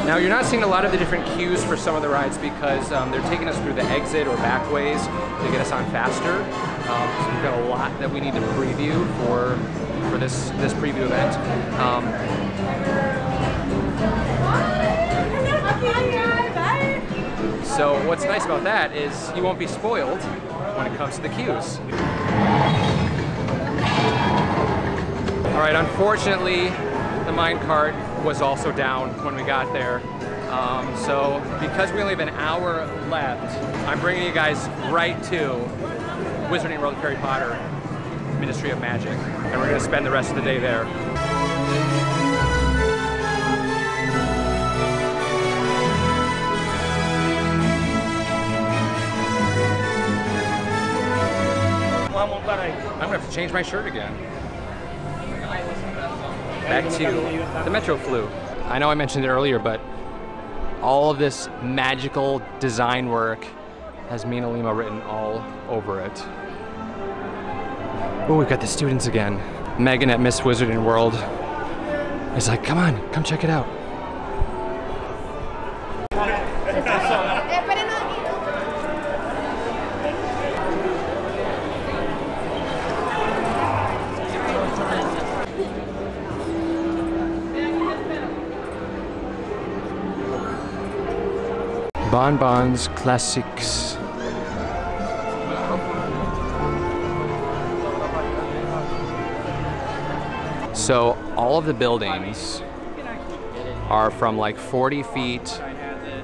Now you're not seeing a lot of the different queues for some of the rides because they're taking us through the exit or back ways to get us on faster. So we've got a lot that we need to preview for this preview event. So what's nice about that is you won't be spoiled when it comes to the queues. All right, unfortunately, the minecart was also down when we got there. So because we only have an hour left, I'm bringing you guys right to Wizarding World of Harry Potter, Ministry of Magic. And we're gonna spend the rest of the day there. I'm gonna have to change my shirt again. Back to the Metro Flu. I know I mentioned it earlier, but all of this magical design work has Mina Lima written all over it. Oh, we've got the students again. Megan at Miss Wizarding World is like, come on, come check it out. Bonbons Classics. So all of the buildings are from like 40 feet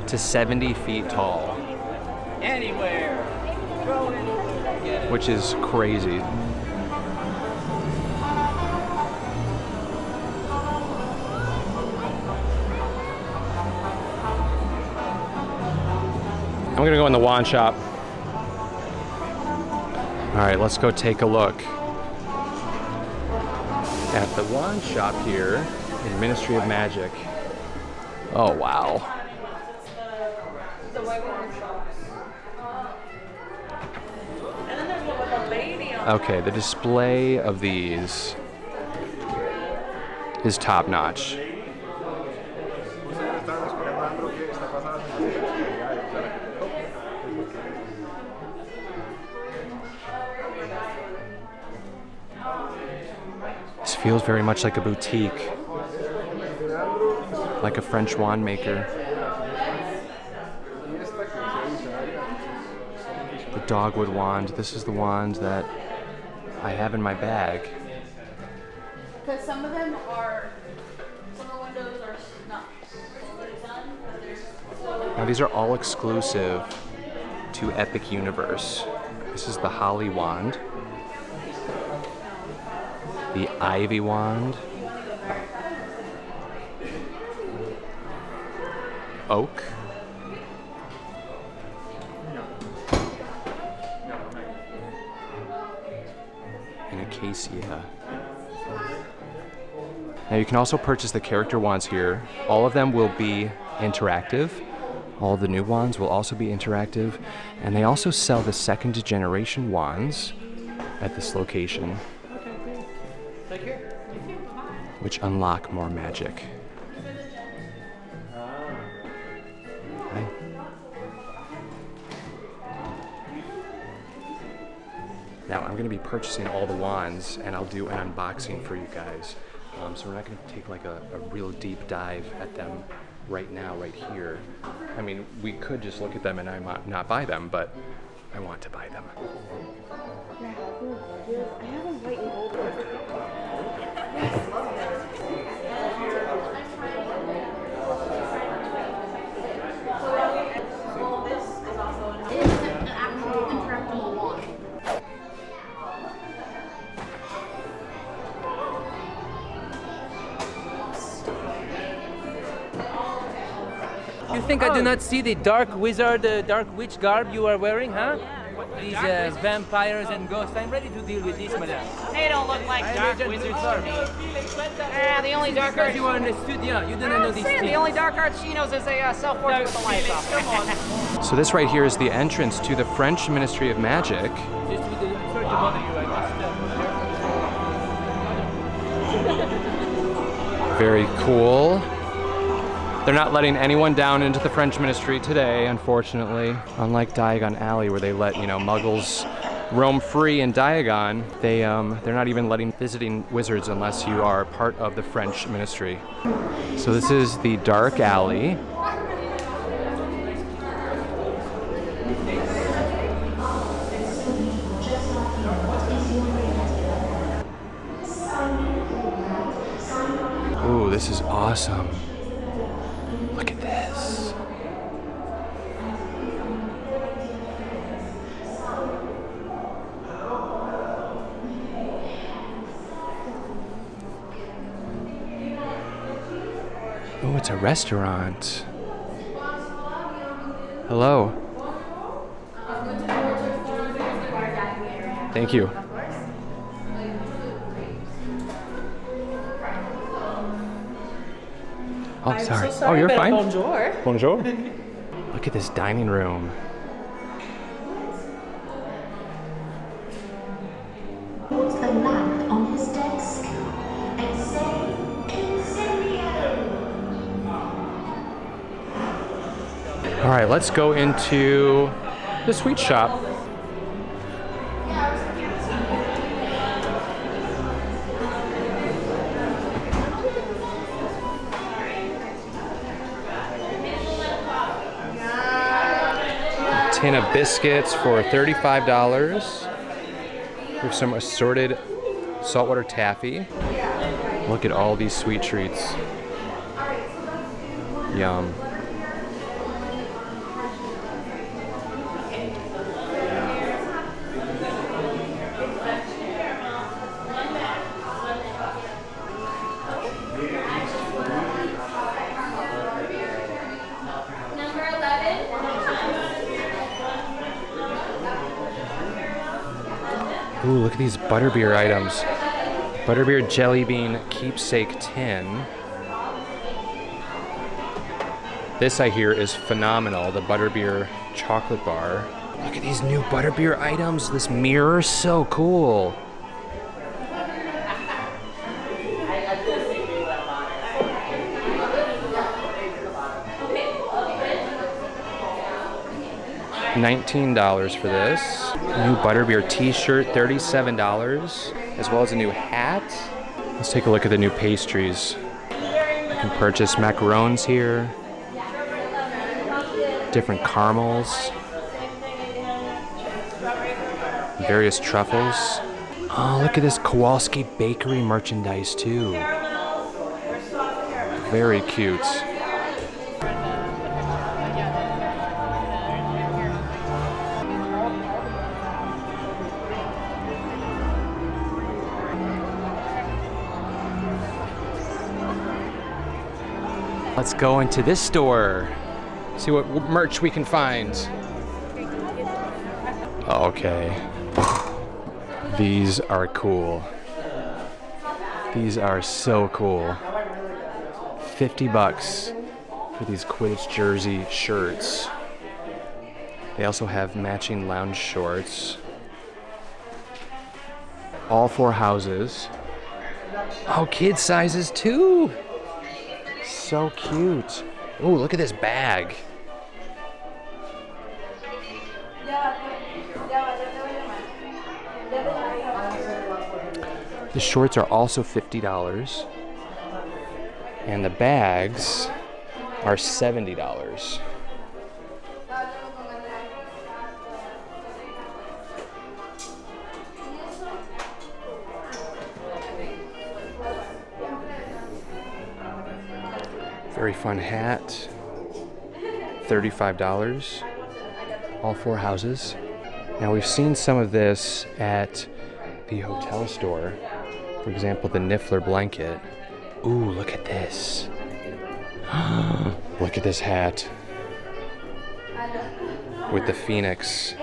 to 70 feet tall. Anywhere. Which is crazy. I'm gonna go in the wand shop. All right, let's go take a look at the wand shop here in Ministry of Magic. Oh, wow. Okay, the display of these is top notch. This feels very much like a boutique, like a French wand maker. The dogwood wand. This is the wand that I have in my bag. Because some of them are, some of the windows are not done. Now these are all exclusive to Epic Universe. This is the Holly wand, the Ivy wand, Oak, and Acacia. Now you can also purchase the character wands here. All of them will be interactive. All the new wands will also be interactive. And they also sell the second generation wands at this location. Take care. which unlock more magic. Hi. Now I'm gonna be purchasing all the wands and I'll do an unboxing for you guys. So we're not gonna take like a real deep dive at them right now, right here. I mean, we could just look at them and I might not buy them, but I want to buy them. I have a white and gold one. You think I do not see the dark wizard, dark witch garb you are wearing, huh? These vampires and ghosts. I'm ready to deal with this, madam. They don't look like dark wizards to me. The only dark arts you are in the studio, you do not know these things. The only dark arts she knows is a self-portrait with the lights off. Come on. So this right here is the entrance to the French Ministry of Magic. Sorry to bother you, I must... Very cool. They're not letting anyone down into the French Ministry today, unfortunately. Unlike Diagon Alley, where they let, you know, muggles roam free in Diagon, they're not even letting visiting wizards unless you are part of the French Ministry. So this is the dark alley. Ooh, this is awesome. Look at this. Oh, it's a restaurant. Hello. Thank you. Oh, sorry. So sorry. Oh, you're fine. Bonjour. Bonjour. Look at this dining room. Put a lamp on his desk and say, "Incendio." All right, let's go into the sweet shop. Tin of biscuits for $35. We have some assorted saltwater taffy. Look at all these sweet treats. Yum. Ooh, look at these butterbeer items. Butterbeer jelly bean keepsake tin. This I hear is phenomenal, the butterbeer chocolate bar. Look at these new butterbeer items. This mirror, so cool. $19 for this. New butterbeer t-shirt, $37, as well as a new hat. Let's take a look at the new pastries. You can purchase macarons here. Different caramels. Various truffles. Oh, look at this Kowalski Bakery merchandise too. Very cute. Let's go into this store, see what merch we can find. Okay. These are cool. These are so cool. 50 bucks for these Quidditch jersey shirts. They also have matching lounge shorts. All four houses. Oh, kid sizes too. So cute. Oh, look at this bag. The shorts are also $50. And the bags are $70. Very fun hat, $35, all 4 houses. Now we've seen some of this at the hotel store. For example, the Niffler blanket. Ooh, look at this. Look at this hat with the phoenix.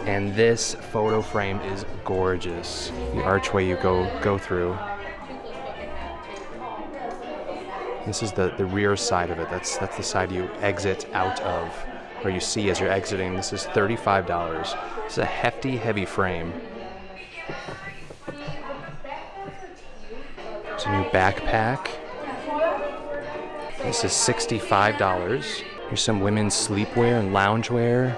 And this photo frame is gorgeous. The archway you go through. This is the rear side of it. That's the side you exit out of, or you see as you're exiting. This is $35. This is a hefty, heavy frame. It's a new backpack. This is $65. Here's some women's sleepwear and loungewear.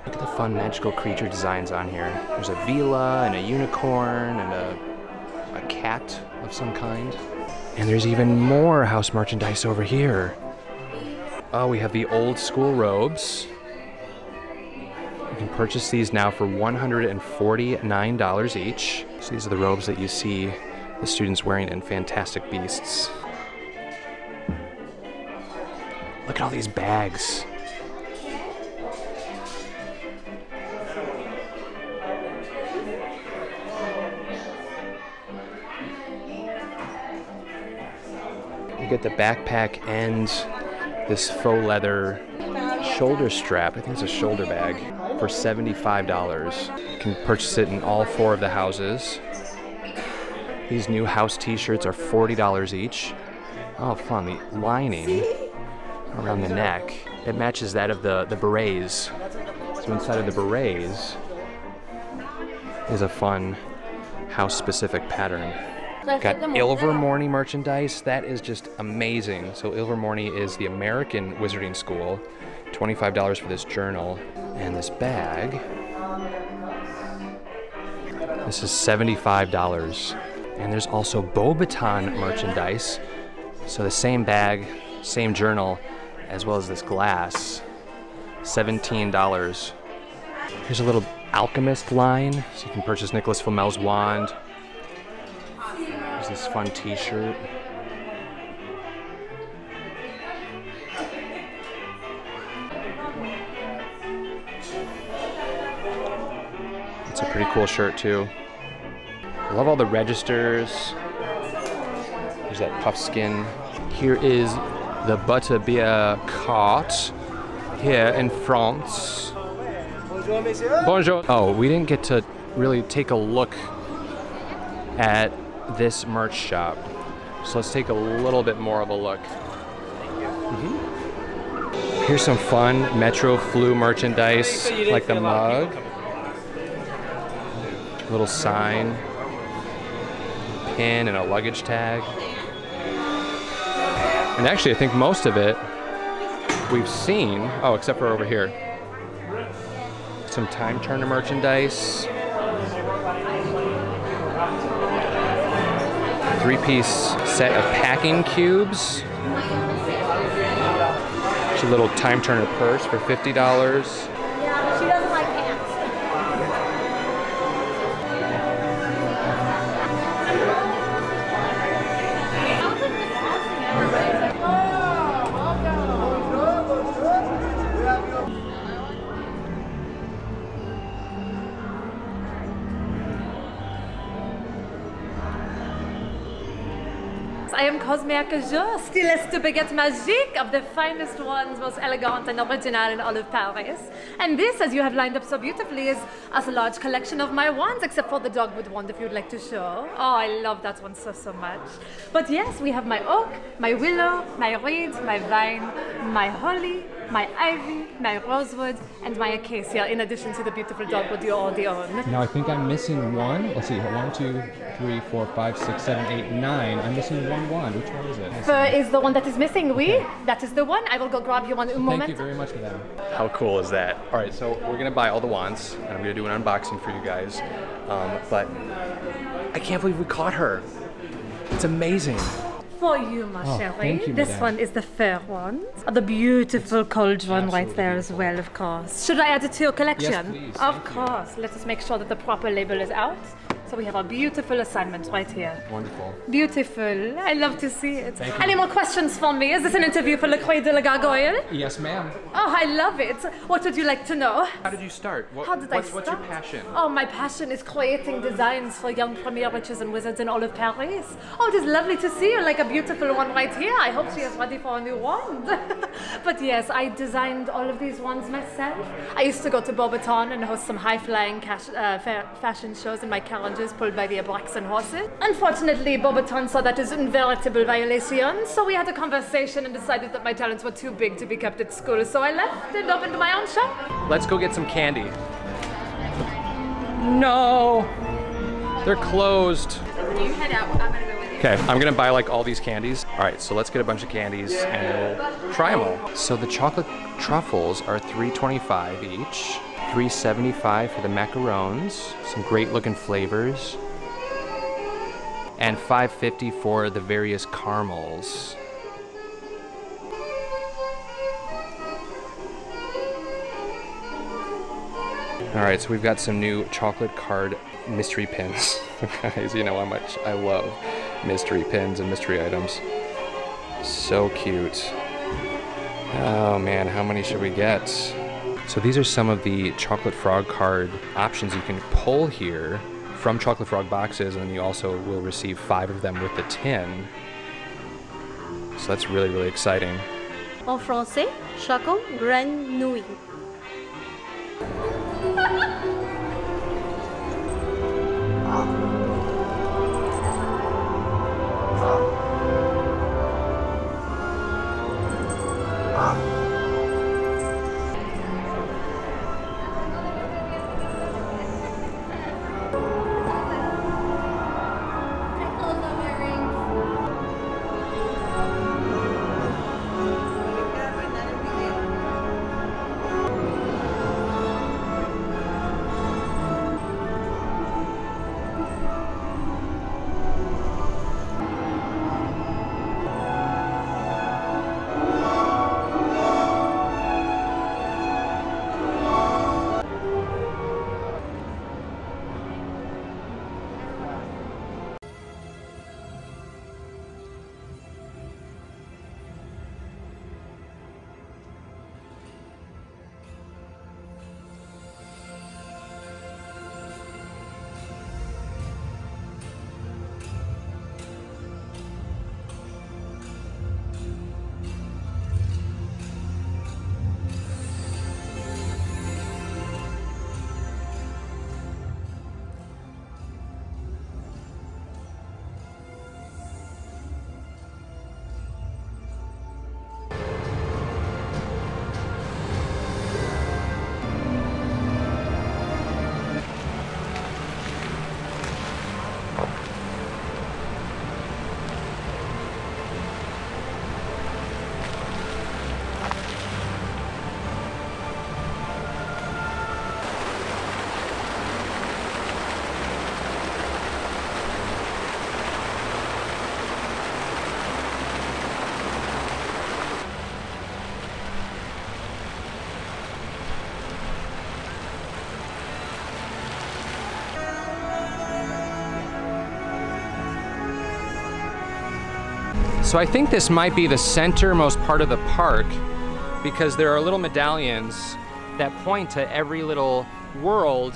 Look at the fun magical creature designs on here. There's a vela and a unicorn and a cat of some kind. And there's even more house merchandise over here. Oh, we have the old school robes. You can purchase these now for $149 each. So these are the robes that you see the students wearing in Fantastic Beasts. Look at all these bags. You get the backpack and this faux leather shoulder strap. I think it's a shoulder bag for $75. You can purchase it in all 4 of the houses. These new house t-shirts are $40 each. Oh, fun. The lining around the neck, it matches that of the berets. So inside of the berets is a fun house-specific pattern. Got Ilvermorny merchandise. That is just amazing. So Ilvermorny is the American wizarding school. $25 for this journal. And this bag. This is $75. And there's also Beauxbaton merchandise. So the same bag, same journal, as well as this glass. $17. Here's a little alchemist line. So you can purchase Nicholas Flamel's wand. There's this fun t-shirt. It's a pretty cool shirt too. I love all the registers. There's that puffskin. Here is the butterbeer cart here in France. Bonjour, monsieur. Bonjour. Oh, we didn't get to really take a look at this merch shop. So let's take a little bit more of a look. Here's some fun Metro Flu merchandise, like the mug, little sign, pin, and a luggage tag. And actually, I think most of it we've seen. Oh, except for over here. Some Time Turner merchandise. 3-piece set of packing cubes. It's a little Time Turner purse for $50. Yeah, but she doesn't like pants. I am Cosmerque Jo, styliste de baguette magique of the finest ones, most elegant and original in all of Paris. And this, as you have lined up so beautifully, is a large collection of my wands, except for the dogwood wand if you'd like to show. Oh, I love that one so, so much. But yes, we have my oak, my willow, my reed, my vine, my holly, my ivy, my rosewood, and my acacia, in addition to the beautiful dogwood you already own. Now I think I'm missing one. Let's see, 1, 2, 3, 4, 5, 6, 7, 8, 9. I'm missing one. Which one is it? Fur is the one that is missing, oui? That is the one. I will go grab you one in a moment. Thank you very much, madam. How cool is that? All right, so we're gonna buy all the wands, and I'm gonna do an unboxing for you guys. But I can't believe we caught her. It's amazing. For you, ma chérie. Thank you, this madame. one is the fair one. The beautiful cauldron right there as well, of course. Should I add it to your collection? Yes, please. Of course. Let us make sure that the proper label is out. So we have a beautiful assignment right here. Wonderful. Beautiful. I love to see it. Thank you. Any more questions for me? Is this an interview for Le Croix de la Gargoyle? Yes, ma'am. Oh, I love it. What would you like to know? How did you start? How did I start? What's your passion? Oh, my passion is creating designs for young premier witches and wizards in all of Paris. Oh, it is lovely to see you, like a beautiful one right here. I hope she is ready for a new wand. But yes, I designed all of these wands myself. I used to go to Beaubaton and host some high-flying fashion shows in my carriages pulled by the Abraxan horses. Unfortunately, Beaubaton saw that as a veritable violation, so we had a conversation and decided that my talents were too big to be kept at school, so I left and opened my own shop. Let's go get some candy. No, they're closed. You head out. I'm gonna go with you. Okay, I'm gonna buy like all these candies. All right, so let's get a bunch of candies and we'll try them all. So the chocolate truffles are $3.25 each, $3.75 for the macarons, some great looking flavors, and $5.50 for the various caramels. All right, so we've got some new chocolate card mystery pins. Guys, you know how much I love mystery pins and mystery items. So cute. Oh man, how many should we get? So these are some of the chocolate frog card options you can pull here from chocolate frog boxes, and then you also will receive 5 of them with the tin. So that's really, really exciting. En français, chacun graine nouille. So I think this might be the centermost part of the park, because there are little medallions that point to every little world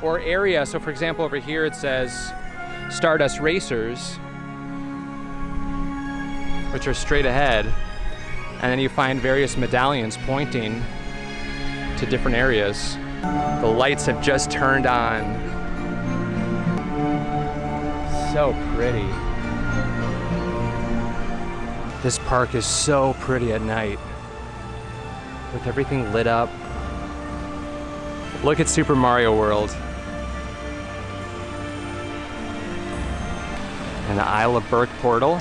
or area. So for example, over here it says Stardust Racers, which are straight ahead. And then you find various medallions pointing to different areas. The lights have just turned on. So pretty. This park is so pretty at night. with everything lit up. Look at Super Mario World. And the Isle of Berk portal.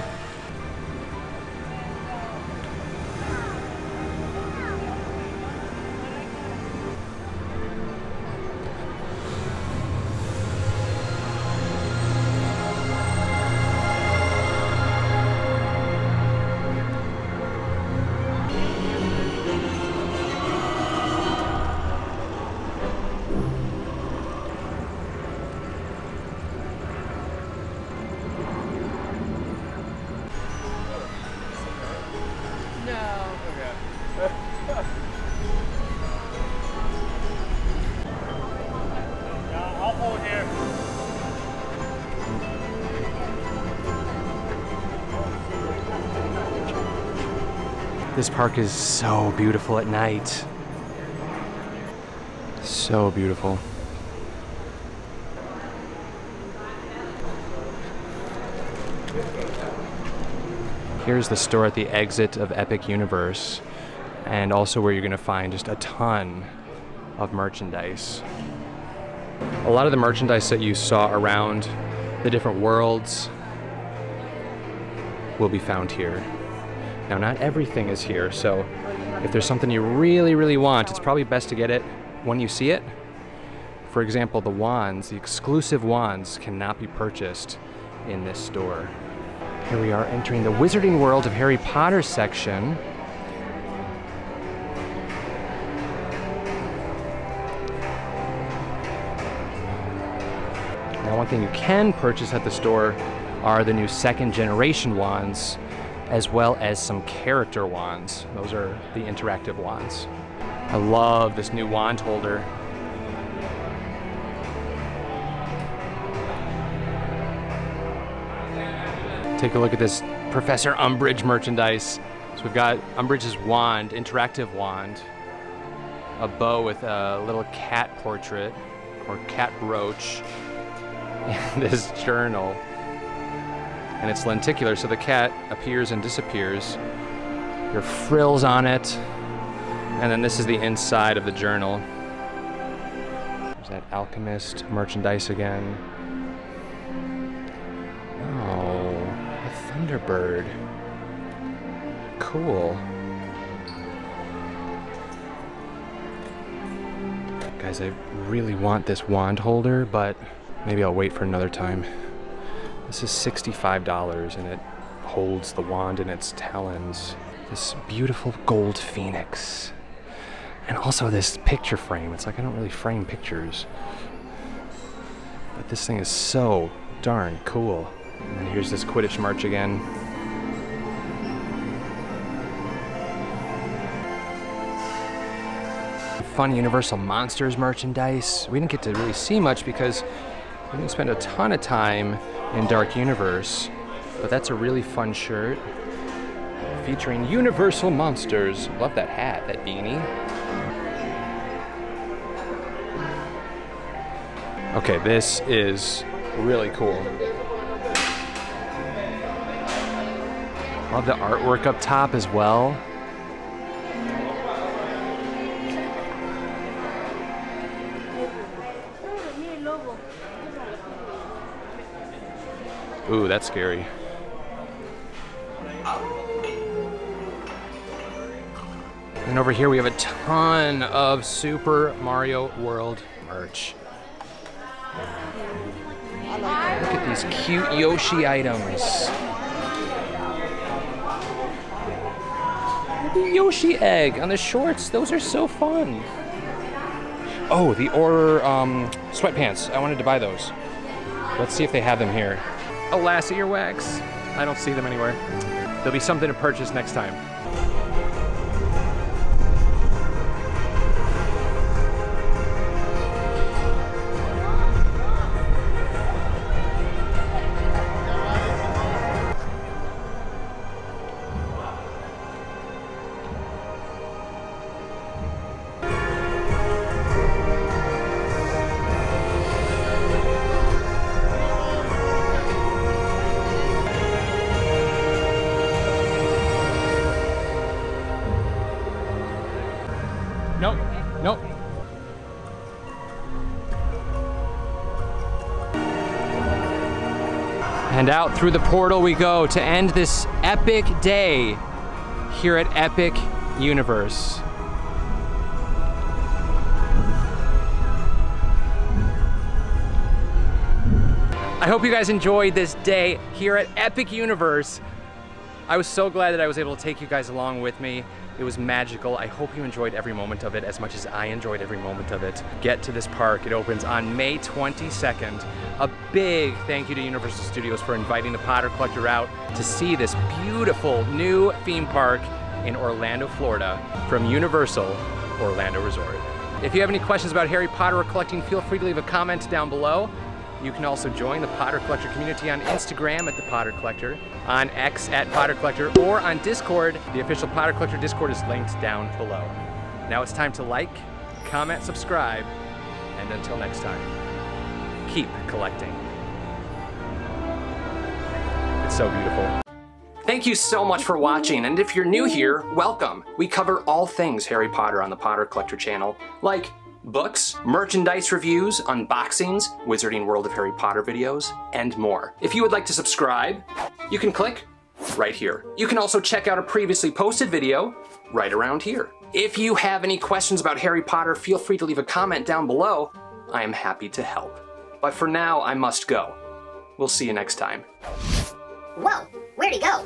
This park is so beautiful at night. So beautiful. Here's the store at the exit of Epic Universe, and also where you're gonna find just a ton of merchandise. A lot of the merchandise that you saw around the different worlds will be found here. Now, not everything is here, so if there's something you really, really want, it's probably best to get it when you see it. For example, the wands, the exclusive wands, cannot be purchased in this store. Here we are entering the Wizarding World of Harry Potter section. Now, one thing you can purchase at the store are the new second generation wands, as well as some character wands. Those are the interactive wands. I love this new wand holder. Take a look at this Professor Umbridge merchandise. So we've got Umbridge's wand, interactive wand, a bow with a little cat portrait or cat brooch, and this journal. And it's lenticular, so the cat appears and disappears. There are frills on it. And then this is the inside of the journal. There's that alchemist merchandise again. Oh, a Thunderbird. Cool. Guys, I really want this wand holder, but maybe I'll wait for another time. This is $65 and it holds the wand in its talons. This beautiful gold phoenix. And also this picture frame. It's like I don't really frame pictures. But this thing is so darn cool. And here's this Quidditch march again. Fun Universal Monsters merchandise. We didn't get to really see much because we didn't spend a ton of time in Dark Universe, but that's a really fun shirt featuring Universal Monsters. Love that hat, that beanie. Okay, this is really cool. Love the artwork up top as well. Ooh, that's scary. And over here we have a ton of Super Mario World merch. Look at these cute Yoshi items. The Yoshi egg on the shorts, those are so fun. Oh, the Order sweatpants, I wanted to buy those. Let's see if they have them here. Alas, earwax. I don't see them anywhere. There'll be something to purchase next time. And out through the portal we go to end this epic day here at Epic Universe. I hope you guys enjoyed this day here at Epic Universe. I was so glad that I was able to take you guys along with me. It was magical. I hope you enjoyed every moment of it as much as I enjoyed every moment of it. Get to this park. It opens on May 22nd. A big thank you to Universal Studios for inviting the Potter Collector out to see this beautiful new theme park in Orlando, Florida from Universal Orlando Resort. If you have any questions about Harry Potter or collecting, feel free to leave a comment down below. You can also join the Potter Collector community on Instagram at The Potter Collector, on X at Potter Collector, or on Discord. The official Potter Collector Discord is linked down below. Now it's time to like, comment, subscribe, and until next time, keep collecting. It's so beautiful. Thank you so much for watching, and if you're new here, welcome. We cover all things Harry Potter on the Potter Collector channel, like books, merchandise reviews, unboxings, Wizarding World of Harry Potter videos, and more. If you would like to subscribe, you can click right here. You can also check out a previously posted video right around here. If you have any questions about Harry Potter, feel free to leave a comment down below. I am happy to help. But for now, I must go. We'll see you next time. Whoa, where'd he go?